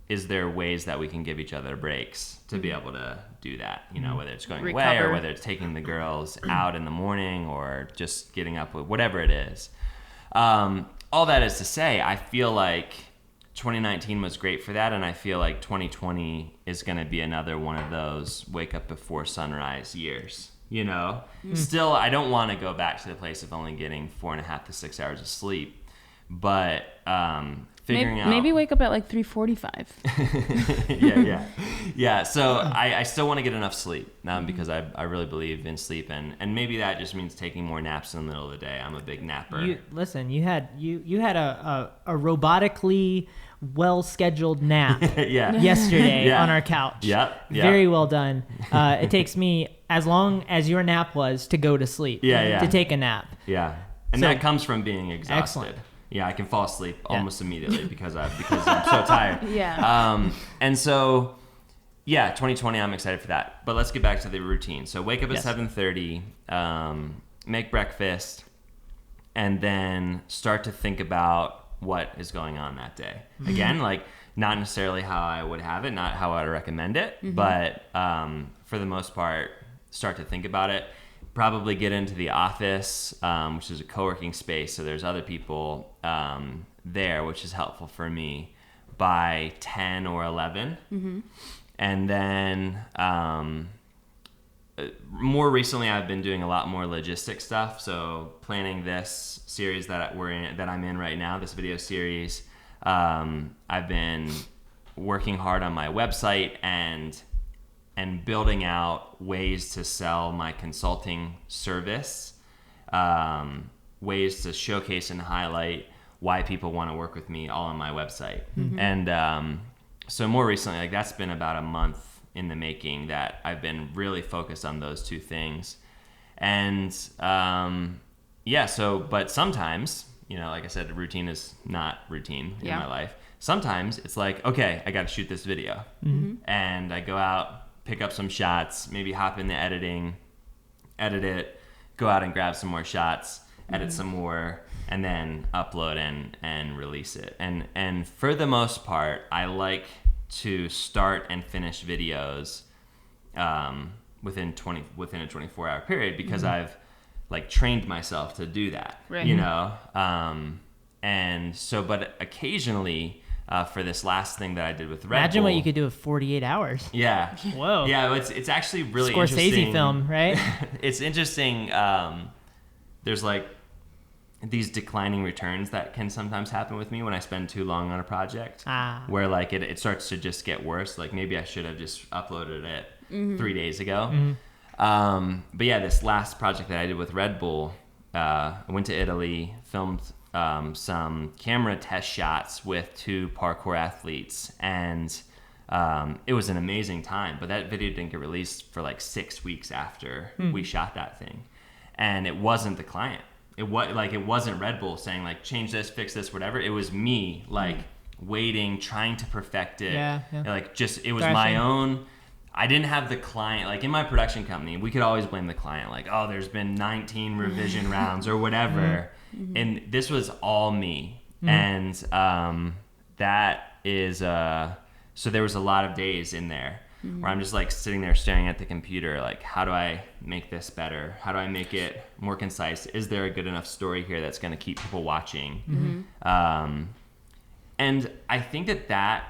is there ways that we can give each other breaks to be able to do that? You know, whether it's going away, Recover. or whether it's taking the girls out in the morning, or just getting up with whatever it is. All that is to say, I feel like 2019 was great for that, and I feel like 2020 is going to be another one of those wake up before sunrise years. You know, still, I don't want to go back to the place of only getting 4.5 to 6 hours of sleep, but figuring out Maybe wake up at like 3:45. yeah. So I still want to get enough sleep because I really believe in sleep, and maybe that just means taking more naps in the middle of the day. I'm a big napper. You had a robotically well-scheduled nap yesterday on our couch. Yep. Very well done. It takes me as long as your nap was to go to sleep. Yeah. To take a nap. Yeah. And So- that comes from being exhausted. Excellent. Yeah, I can fall asleep almost immediately because I'm so tired. Yeah. And so, yeah, 2020, I'm excited for that. But let's get back to the routine. So wake up at Yes. 7:30, make breakfast, and then start to think about what is going on that day. Again, like, not necessarily how I would have it, not how I would recommend it, but for the most part, start to think about it. Probably get into the office, which is a co-working space, so there's other people there, which is helpful for me, by 10 or 11. And then more recently, I've been doing a lot more logistic stuff, so planning this series that I'm in right now, this video series. I've been working hard on my website and building out ways to sell my consulting service, ways to showcase and highlight why people want to work with me all on my website. And so more recently, like that's been about a month in the making that I've been really focused on those two things. And but sometimes, like I said, routine is not routine in my life. Sometimes it's like, okay, I got to shoot this video. And I go out, pick up some shots, maybe hop in the editing, edit it, go out and grab some more shots, edit some more, and then upload and release it. And for the most part, I like to start and finish videos within a 24-hour period because I've like trained myself to do that, and so, but occasionally for this last thing that I did with Red Imagine Bull, what you could do with 48 hours. Yeah. Whoa. Yeah, it's actually really Scorsese interesting. film, right? It's interesting. There's like these declining returns that can sometimes happen with me when I spend too long on a project, where like it starts to just get worse. Like maybe I should have just uploaded it 3 days ago. But yeah, this last project that I did with Red Bull, I went to Italy, filmed some camera test shots with 2 parkour athletes, and it was an amazing time. But that video didn't get released for like 6 weeks after we shot that thing, and it wasn't the client. It wasn't Red Bull saying like change this, fix this, whatever. It was me like waiting, trying to perfect it. Like just it was my own. I didn't have the client, like in my production company, we could always blame the client, like, oh, there's been 19 revision rounds or whatever. And this was all me. And that is, so there was a lot of days in there where I'm just like sitting there staring at the computer, like, how do I make this better? How do I make it more concise? Is there a good enough story here that's going to keep people watching? And I think that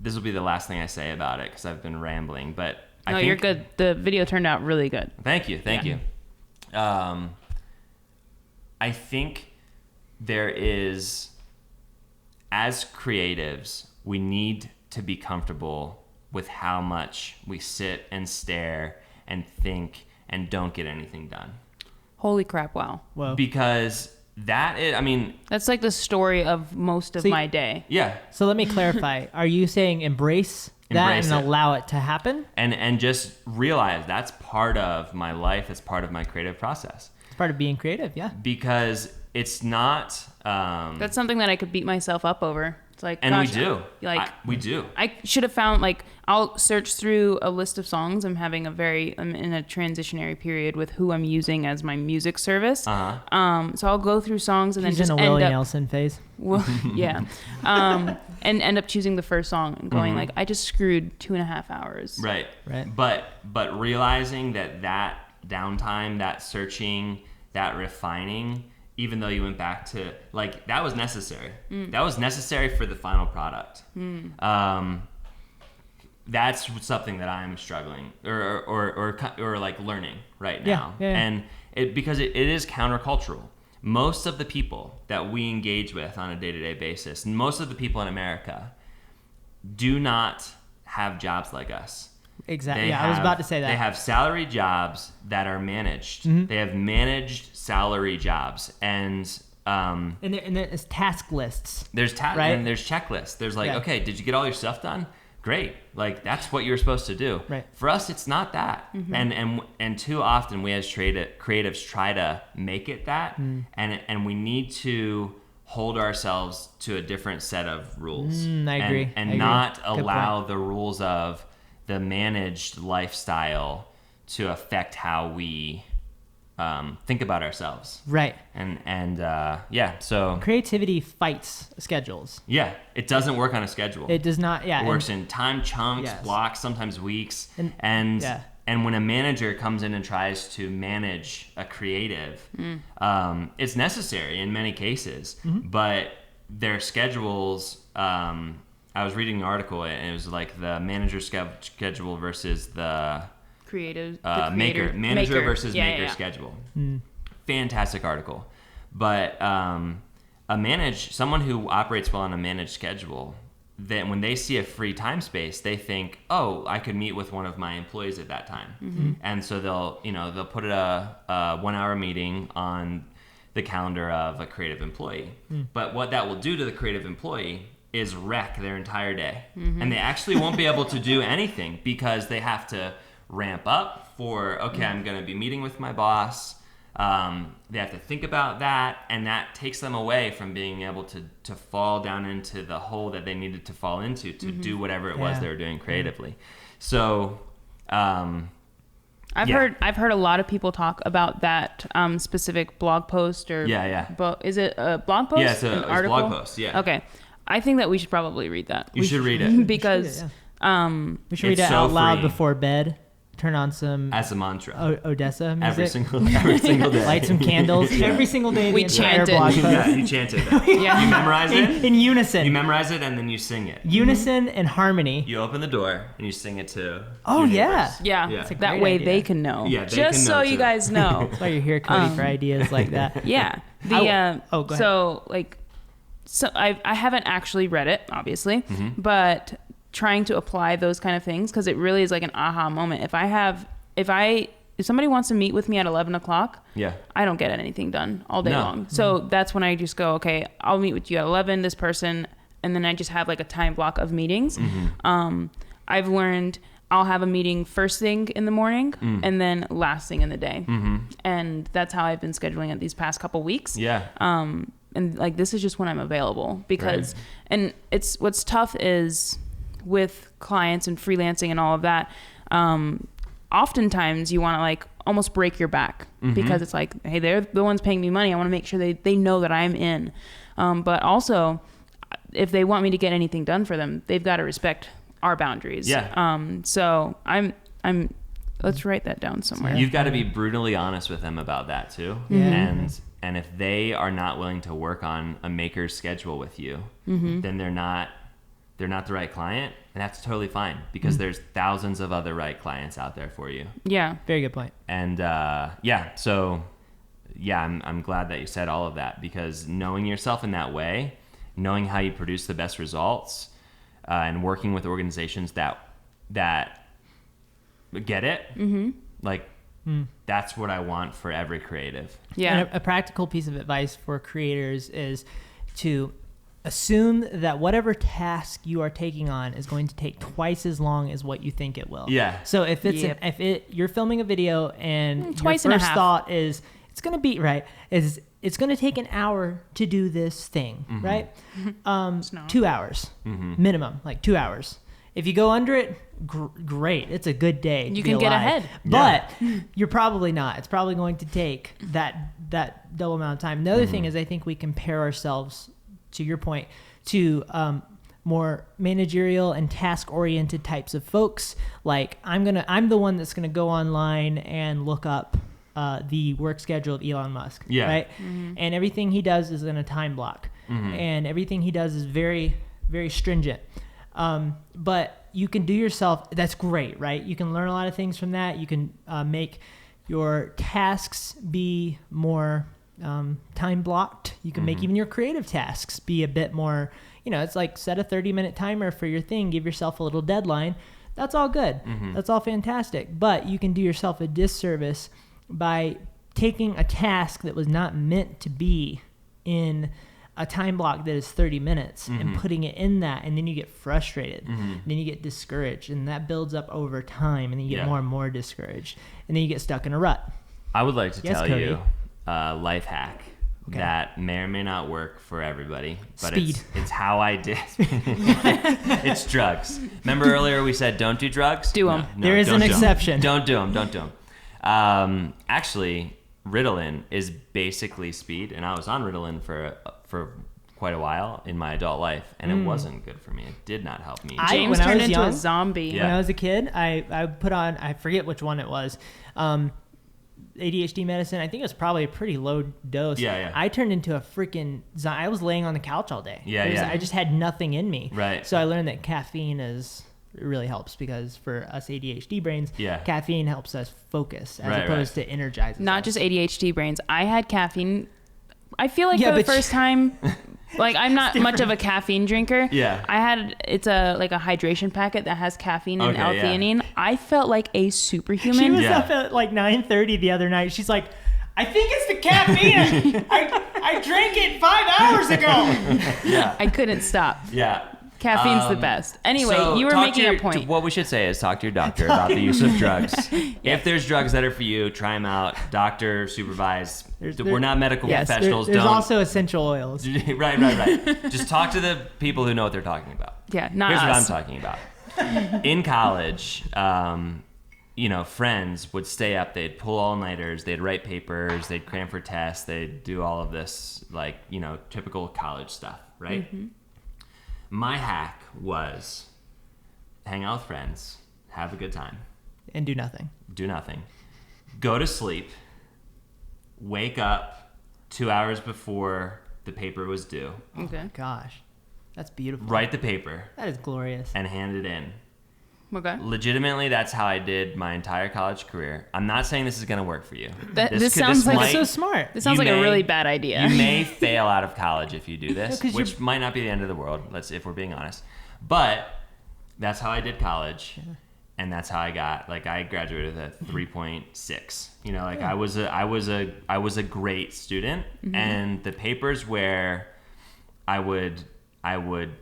this will be the last thing I say about it because I've been rambling, but I think you're good. The video turned out really good. Thank you. I think there is, as creatives, we need to be comfortable with how much we sit and stare and think and don't get anything done. Holy crap, wow. Whoa. Because that is, I mean... That's like the story of most of my day. Yeah. So let me clarify. Are you saying embrace that and allow it to happen? And just realize that's part of my life. It's part of my creative process. It's part of being creative, yeah. Because it's not... That's something that I could beat myself up over. It's like, and gosh, we do. We do. I should have found, like, I'll search through a list of songs. I'm in a transitionary period with who I'm using as my music service. So I'll go through songs and He's then just in a Willie Nelson phase. Well, yeah. And end up choosing the first song and going like, I just screwed 2.5 hours. Right. But realizing that downtime, that searching, that refining, even though you went back to, like, that was necessary. That was necessary for the final product. That's something that I'm struggling or like learning right now. And because it is countercultural. Most of the people that we engage with on a day-to-day basis, most of the people in America do not have jobs like us. Exactly. I was about to say that. They have salary jobs that are managed. They have managed salary jobs, and there's task lists. There's right? and there's checklists. There's like, okay, did you get all your stuff done? Great. Like that's what you're supposed to do. Right. For us, it's not that. And too often we as creatives try to make it that, and we need to hold ourselves to a different set of rules. I agree. And not allow the rules of the managed lifestyle to affect how we think about ourselves. Right. So creativity fights schedules. Yeah, it doesn't work on a schedule. It does not. Yeah, it works in time chunks, blocks, sometimes weeks. And when a manager comes in and tries to manage a creative, it's necessary in many cases, but their schedules. I was reading an article and it was like the manager schedule versus the manager versus maker schedule. Fantastic article. But someone who operates well on a managed schedule, that when they see a free time space, they think, oh, I could meet with one of my employees at that time. And so they'll put a 1 hour meeting on the calendar of a creative employee. But what that will do to the creative employee is wreck their entire day. And they actually won't be able to do anything because they have to ramp up for, okay, I'm going to be meeting with my boss. They have to think about that, and that takes them away from being able to fall down into the hole that they needed to fall into to do whatever it was they were doing creatively. So, I've heard a lot of people talk about that specific blog post or is it a blog post? Yeah, it's an article? blog post. Yeah. Okay, I think that we should probably read that. You should read it because we should read it so out loud freeing. before bed. Turn on some as a mantra Odessa music. every single day. Light some candles every single day. We chant it. Yeah, you chant it. You memorize it in unison. You memorize it and then you sing it. Unison and harmony. You open the door and you sing it to. Oh your yeah. neighbors. Yeah. That's a That great way idea. they can know. Yeah, they just can so know you too. guys know. That's why you're here, Cody, for ideas like that. Yeah. go ahead. So I haven't actually read it, obviously, but trying to apply those kind of things, because it really is like an aha moment. If somebody wants to meet with me at 11 o'clock, I don't get anything done all day long. So that's when I just go, okay, I'll meet with you at 11, this person, and then I just have like a time block of meetings. I've learned I'll have a meeting first thing in the morning and then last thing in the day. And that's how I've been scheduling it these past couple weeks. And like, this is just when I'm available because, and it's, what's tough is with clients and freelancing and all of that, oftentimes you want to like almost break your back because it's like, hey, they're the ones paying me money. I want to make sure they know that I'm in. But also if they want me to get anything done for them, they've got to respect our boundaries. So I'm, let's write that down somewhere. You've got to be brutally honest with them about that too. And if they are not willing to work on a maker's schedule with you, then they're not the right client, and that's totally fine because there's thousands of other right clients out there for you. Yeah. Very good point. And I'm glad that you said all of that, because knowing yourself in that way, knowing how you produce the best results, and working with organizations that get it, that's what I want for every creative. Yeah. And a practical piece of advice for creators is to assume that whatever task you are taking on is going to take twice as long as what you think it will. Yeah. So if you're filming a video and twice your and a first half. thought is it's going to be it's going to take an hour to do this thing, right? 2 hours minimum, like 2 hours. If you go under it, great. It's a good day. You can get ahead. But you're probably not. It's probably going to take that double amount of time. The other thing is I think we compare ourselves, to your point, to more managerial and task-oriented types of folks. Like I'm the one that's gonna go online and look up the work schedule of Elon Musk, right? And everything he does is in a time block, and everything he does is very, very stringent. But you can do yourself. That's great, right? You can learn a lot of things from that. You can make your tasks be more time blocked. You can make even your creative tasks be a bit more, it's like set a 30-minute timer for your thing, give yourself a little deadline. That's all good. That's all fantastic. But you can do yourself a disservice by taking a task that was not meant to be in a time block that is 30 minutes and putting it in that, and then you get frustrated, and then you get discouraged, and that builds up over time, and then you get more and more discouraged, and then you get stuck in a rut. I would like to tell Cody. you a life hack that may or may not work for everybody, but Speed. It's how I did. It's drugs. Remember earlier we said don't do drugs? Do 'em. There is an exception. Don't do them. Actually, Ritalin is basically speed, and I was on Ritalin for quite a while in my adult life, and it wasn't good for me. It did not help me. James when I turned was into young- a zombie. Yeah. When I was a kid, I put on, I forget which one it was, ADHD medicine. I think it was probably a pretty low dose. Yeah. I turned into a freaking I was laying on the couch all day. I just had nothing in me. Right. So I learned that caffeine really helps, because for us ADHD brains, caffeine helps us focus as opposed to energize us. Not just ADHD brains. I had caffeine. I feel like for the but first time, like I'm not much of a caffeine drinker. Yeah. It's a hydration packet that has caffeine and Okay, L-theanine. I felt like a superhuman. She was up at like 9:30 the other night. She's like, I think it's the caffeine. I drank it 5 hours ago. Yeah. I couldn't stop. Yeah. Caffeine's the best. Anyway, So you were making a point. What we should say is talk to your doctor about the use of drugs. If there's drugs that are for you, try them out. Doctor, supervise. We're not medical professionals. There's also essential oils. Right. Just talk to the people who know what they're talking about. Yeah, not Here's us. what I'm talking about. In college, friends would stay up. They'd pull all-nighters. They'd write papers. They'd cram for tests. They'd do all of this, typical college stuff, right? Mm-hmm. My hack was hang out with friends, have a good time. And do nothing. Do nothing. Go to sleep. Wake up 2 hours before the paper was due. Okay. Oh, gosh. That's beautiful. Write the paper. That is glorious. And hand it in. Okay. Legitimately, that's how I did my entire college career. I'm not saying this is going to work for you. This sounds like so smart. This sounds like a really bad idea. You may fail out of college if you do this, which might not be the end of the world. If we're being honest, but that's how I did college, and that's how I got. I graduated with a 3.6. I was a great student, and the papers where I would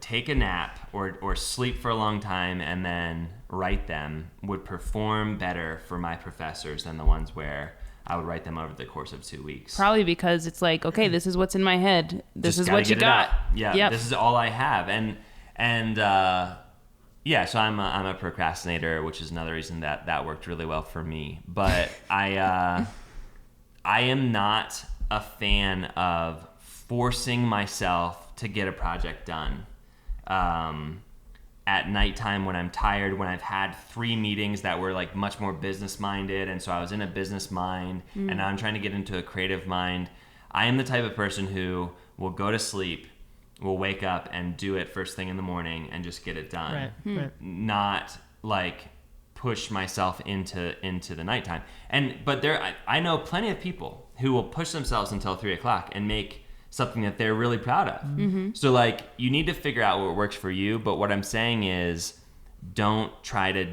take a nap or sleep for a long time and then write them would perform better for my professors than the ones where I would write them over the course of 2 weeks. Probably because it's like, okay, this is what's in my head. This is what you got. Yeah, yep. This is all I have. So I'm a procrastinator, which is another reason that worked really well for me. But I am not a fan of forcing myself to get a project done at nighttime when I'm tired, when I've had 3 meetings that were much more business minded, and so I was in a business mind, and now I'm trying to get into a creative mind. I am the type of person who will go to sleep, will wake up and do it first thing in the morning and just get it done. Right. Not push myself into the nighttime. But I know plenty of people who will push themselves until 3:00 and make something that they're really proud of. Mm-hmm. So you need to figure out what works for you. But what I'm saying is, don't try to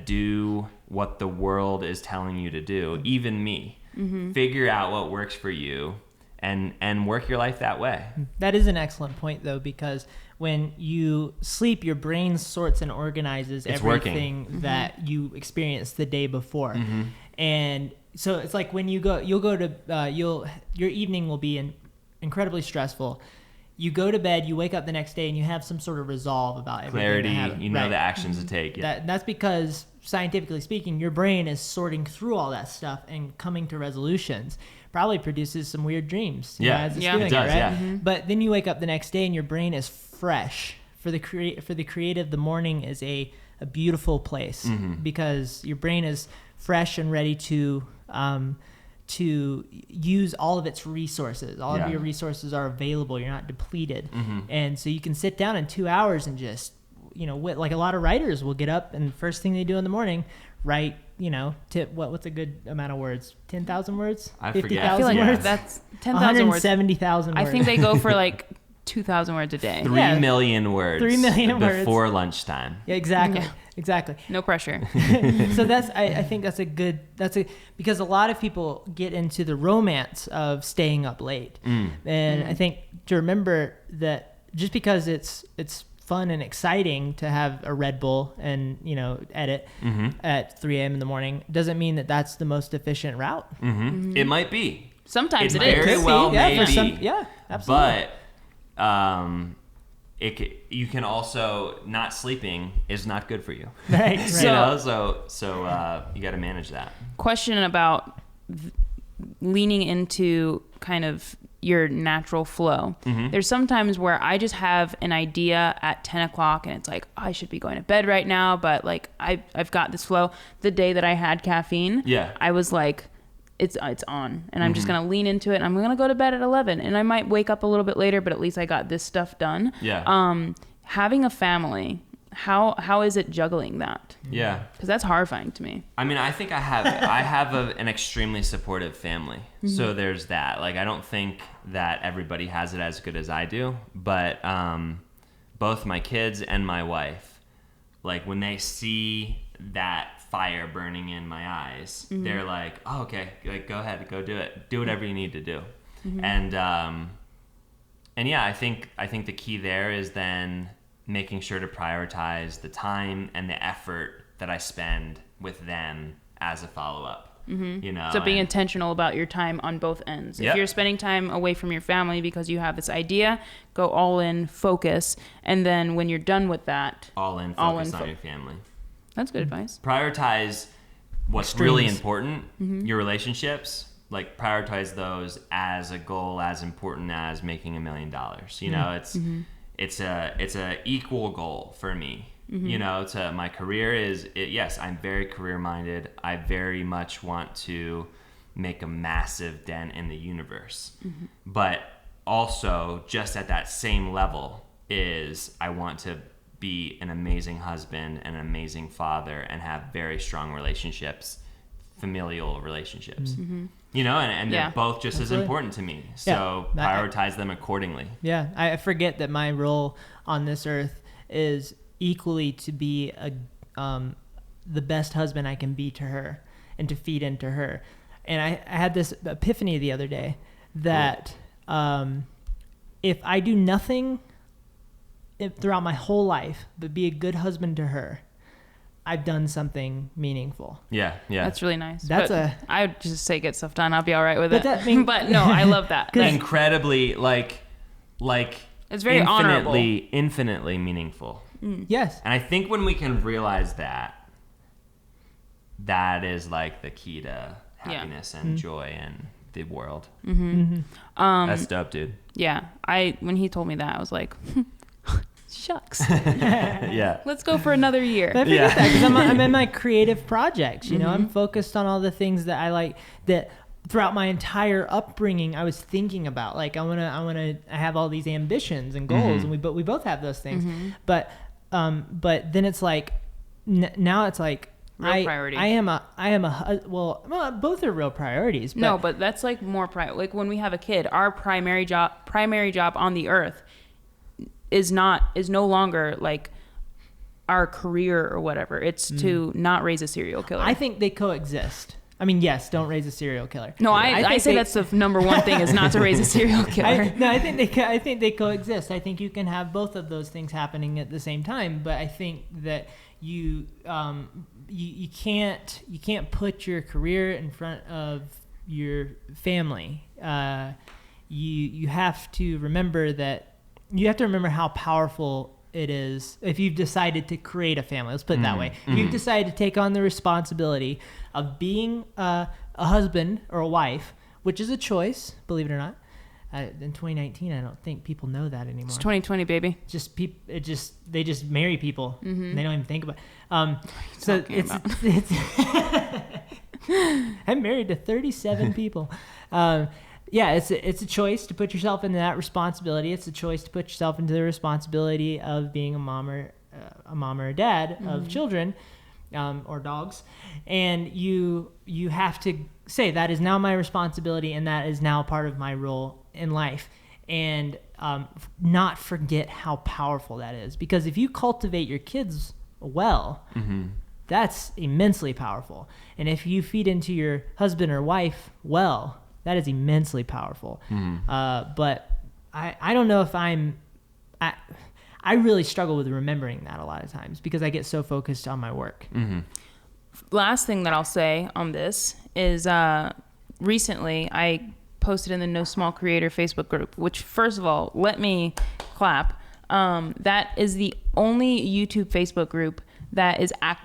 do what the world is telling you to do. Even me. Mm-hmm. Figure out what works for you and work your life that way. That is an excellent point, though, because when you sleep, your brain sorts and organizes everything that you experienced the day before. Mm-hmm. And so it's like when your evening will be incredibly stressful. You go to bed, you wake up the next day, and you have some sort of resolve about everything. Clarity, the actions to take. Yeah. That's because, scientifically speaking, your brain is sorting through all that stuff and coming to resolutions. Probably produces some weird dreams. As it's doing it does. Right? Yeah. Mm-hmm. But then you wake up the next day, and your brain is fresh. For the creative, the morning is a beautiful place because your brain is fresh and ready to use all of its resources. All of your resources are available. You're not depleted. Mm-hmm. And so you can sit down in 2 hours and just, like a lot of writers will get up and first thing they do in the morning, write, what's a good amount of words? 10,000 words? I 50,000 I feel like words? That's 10,000 words. 170,000 words. I think they go for 2,000 words a day. 3 million words. 3 million words before lunchtime. Yeah, exactly. Exactly. No pressure. So I think because a lot of people get into the romance of staying up late. And I think to remember that just because it's fun and exciting to have a Red Bull and, edit at 3 a.m. in the morning doesn't mean that that's the most efficient route. Mm-hmm. It might be. Sometimes it very is. well may be. Yeah, absolutely. But you can also, not sleeping is not good for you. Right. So you got to manage that. Question about leaning into kind of your natural flow. Mm-hmm. There's sometimes where I just have an idea at 10 o'clock and it's like, I should be going to bed right now, but I've got this flow. The day that I had caffeine, I was like, it's on, and I'm just gonna lean into it. And I'm gonna go to bed at 11, and I might wake up a little bit later, but at least I got this stuff done. Having a family, how is it juggling that? Yeah, because that's horrifying to me. I mean, I think I have an extremely supportive family. So there's that. I don't think that everybody has it as good as I do, but both my kids and my wife, when they see that fire burning in my eyes. They're like, oh, okay, like go ahead, go do it, do whatever you need to do. And yeah, I think the key there is then making sure to prioritize the time and the effort that I spend with them as a follow-up. You know, so being intentional about your time on both ends. Yep. If you're spending time away from your family because you have this idea, go all in, focus, and then when you're done with that, all in, focus on your family. That's good advice. Prioritize what's Extremes. really important. Your relationships, like prioritize those as a goal as important as making $1 million. You know, it's a equal goal for me. You know, to my career yes, I'm very career minded. I very much want to make a massive dent in the universe. But also just at that same level is I want to be an amazing husband and an amazing father and have very strong relationships, familial relationships. You know, and they're both just as important to me. So prioritize them accordingly. Yeah, I forget that my role on this earth is equally to be the best husband I can be to her and to feed into her. And I had this epiphany the other day that if I do nothing throughout my whole life but be a good husband to her, I've done something meaningful. Yeah. That's really nice. I would just say get stuff done. I'll be all right with it. But no, I love that. Incredibly, like it's very honorable. Infinitely meaningful. Yes. And I think when we can realize that is like the key to happiness and joy in the world. That's dope, dude. Yeah. When he told me that, I was like, shucks. Yeah. Let's go for another year. But I forget that because I'm in my creative projects. You know, I'm focused on all the things that I like that throughout my entire upbringing I was thinking about. Like I have all these ambitions and goals, and we both have those things. But then it's like now it's like real priority. Well, both are real priorities. But no, but that's like more like when we have a kid, our primary job on the earth is no longer like our career or whatever. It's to not raise a serial killer. I think they coexist. I mean, yes, don't raise a serial killer. No, I say that's the number one thing is not to raise a serial killer. I think they coexist. I think you can have both of those things happening at the same time. But I think that you can't put your career in front of your family. You have to remember how powerful it is if you've decided to create a family. Let's put it that way. If you've decided to take on the responsibility of being a husband or a wife, which is a choice, believe it or not. In 2019, I don't think people know that anymore. It's 2020, baby. They just marry people. And they don't even think about it. So it's I'm married to 37 people. Yeah, it's a choice to put yourself into that responsibility. It's a choice to put yourself into the responsibility of being a mom or a dad of children or dogs, and you have to say that is now my responsibility and that is now part of my role in life, and not forget how powerful that is. Because if you cultivate your kids well, that's immensely powerful, and if you feed into your husband or wife well, that is immensely powerful. But I don't know if I really struggle with remembering that a lot of times because I get so focused on my work. Last thing that I'll say on this is recently I posted in the No Small Creator Facebook group, which first of all, let me clap. That is the only YouTube Facebook group that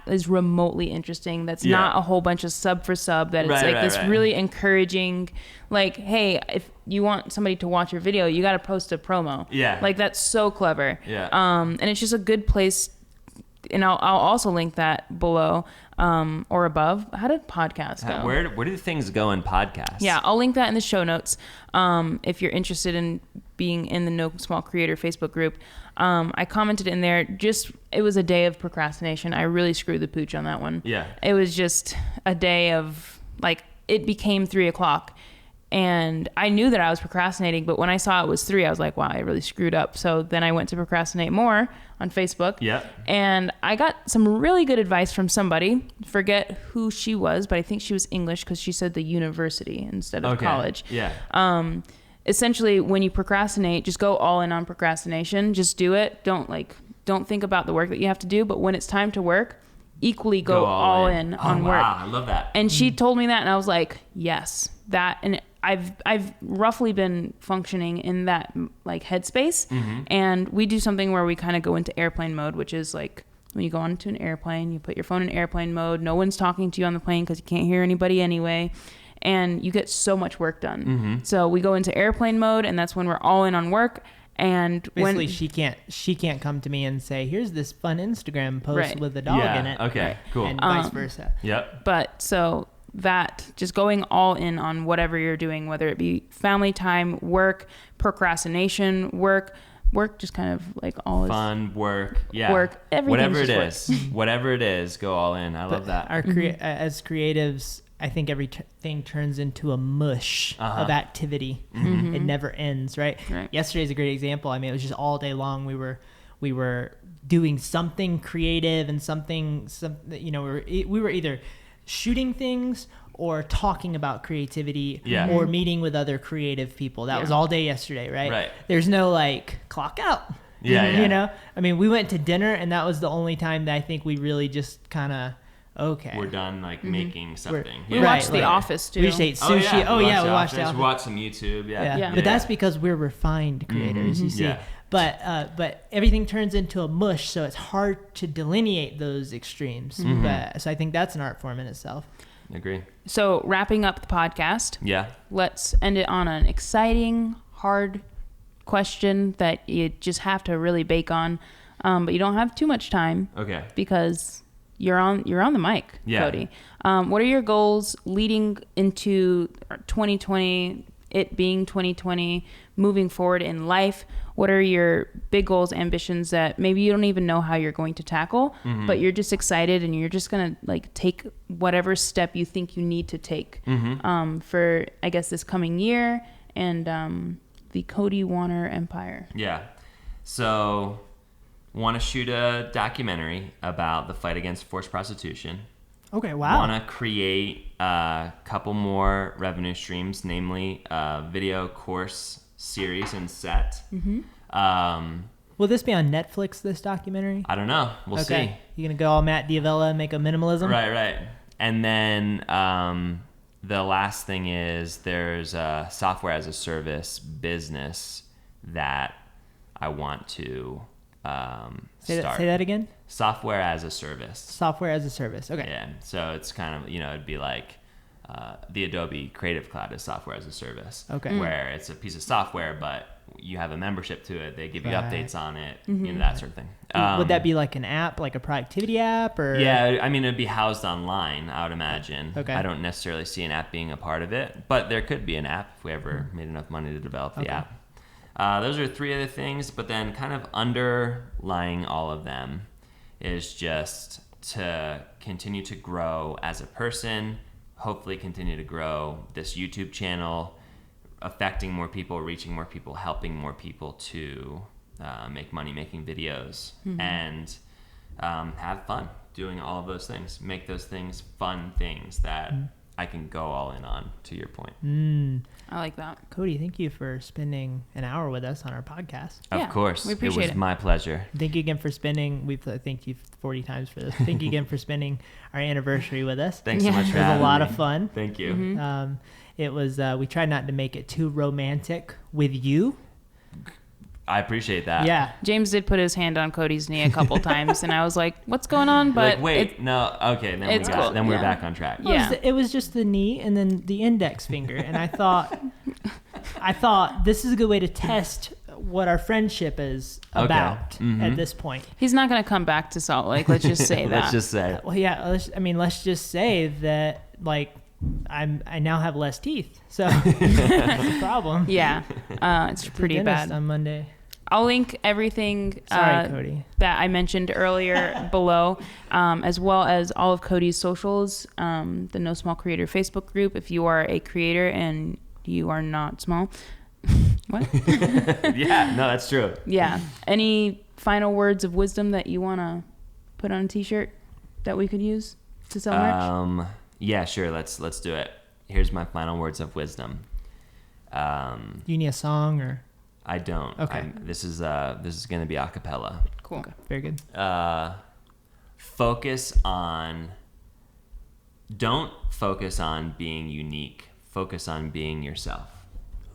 is remotely interesting. That's not a whole bunch of sub for sub. That it's really encouraging. Like, hey, if you want somebody to watch your video, you got to post a promo. Yeah. Like that's so clever. Yeah. And it's just a good place. And I'll also link that below or above. How did podcasts go? Where do things go in podcasts? Yeah, I'll link that in the show notes. If you're interested in being in the No Small Creator Facebook group. I commented in there, it was a day of procrastination. I really screwed the pooch on that one. Yeah. It was just a day of, like, it became 3:00 And I knew that I was procrastinating, but when I saw it was 3, I was like, wow, I really screwed up. So then I went to procrastinate more on Facebook. Yep. And I got some really good advice from somebody. Forget who she was, but I think she was English because she said the university instead of college. Yeah. Essentially, when you procrastinate, just go all in on procrastination. Just do it. Don't think about the work that you have to do. But when it's time to work, equally go all in on work. Wow, I love that. And she told me that, and I was like, yes, that. And I've roughly been functioning in that like headspace. And we do something where we kind of go into airplane mode, which is like when you go onto an airplane, you put your phone in airplane mode. No one's talking to you on the plane because you can't hear anybody anyway. And you get so much work done. So we go into airplane mode, and that's when we're all in on work. And basically, she can't come to me and say, "Here's this fun Instagram post with a dog in it." Okay, cool. And vice versa. Yep. But so that just going all in on whatever you're doing, whether it be family time, work, procrastination, work, just kind of like all fun work, work, everything. Whatever it is, go all in. I love that. Our as creatives, I think everything turns into a mush of activity. It never ends, right? Yesterday's a great example. I mean, it was just all day long. We were doing something creative and something, you know, we were either shooting things or talking about creativity or meeting with other creative people. That was all day yesterday, right? There's no like clock out. You know, I mean, we went to dinner, and that was the only time that I think we really just kind of, we're done like making something. We watched The Office too. We just ate sushi. We watched The Office. We watched some YouTube. But that's because we're refined creators, you see. But everything turns into a mush, so it's hard to delineate those extremes. So I think that's an art form in itself. Agree. So wrapping up the podcast. Let's end it on an exciting, hard question that you just have to really bake on, but you don't have too much time. Okay. Because you're on the mic, Cody. What are your goals leading into 2020, it being 2020, moving forward in life? What are your big goals, ambitions that maybe you don't even know how you're going to tackle, but you're just excited and you're just going to like take whatever step you think you need to take for, I guess, this coming year and the Cody Wanner empire? So want to shoot a documentary about the fight against forced prostitution. Okay, wow. Want to create a couple more revenue streams, namely a video course series and set. Will this be on Netflix, this documentary? I don't know. We'll see. You going to go all Matt D'Avella and make a minimalism? Right. And then the last thing is there's a software as a service business that I want to start. Say that again? Software as a service. Software as a service. Okay. Yeah. So it's kind of, it'd be like the Adobe Creative Cloud is software as a service. Okay. Where it's a piece of software, but you have a membership to it. They give you updates on it, that sort of thing. Would that be like an app, like a productivity app? Or? Yeah, I mean, it'd be housed online, I would imagine. Okay. I don't necessarily see an app being a part of it, but there could be an app if we ever made enough money to develop the app. Those are 3 other things, but then kind of underlying all of them is just to continue to grow as a person, hopefully continue to grow this YouTube channel, affecting more people, reaching more people, helping more people to make money making videos, and have fun doing all of those things. Make those things fun things that I can go all in on, to your point. I like that. Cody, thank you for spending an hour with us on our podcast. Of course. We appreciate it. It was my pleasure. Thank you again for spending, we've thanked you 40 times for this. Thank you again for spending our anniversary with us. Thanks so much for having me. It was a lot of fun. Thank you. It was, we tried not to make it too romantic with you. I appreciate that. Yeah. James did put his hand on Cody's knee a couple times, and I was like, "What's going on?" But like, wait, no, okay, then cool. Then we're back on track. It was just the knee and then the index finger, and I thought this is a good way to test what our friendship is about at this point. He's not going to come back to Salt Lake. Let's just say that. Let's just say. Well, yeah. Let's just say that I now have less teeth, so that's a problem. Yeah, it's pretty bad. On Monday. I'll link everything Cody. that I mentioned earlier below, as well as all of Cody's socials, the No Small Creator Facebook group. If you are a creator and you are not small. What? Yeah, no, that's true. Yeah. Any final words of wisdom that you want to put on a t-shirt that we could use to sell merch? Yeah, sure. Let's do it. Here's my final words of wisdom. You need a song or? I don't. Okay. This is going to be a cappella. Cool. Okay, very good. Don't focus on being unique. Focus on being yourself.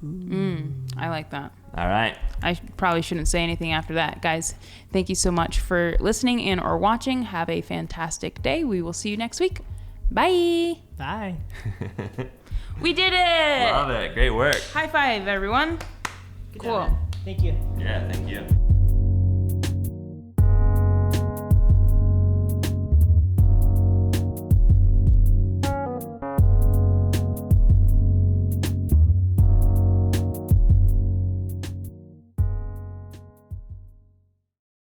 I like that. All right. I probably shouldn't say anything after that. Guys, thank you so much for listening and or watching. Have a fantastic day. We will see you next week. Bye. Bye. We did it. Love it. Great work. High five, everyone. Good Cool. job, man. Thank you. Yeah, thank you.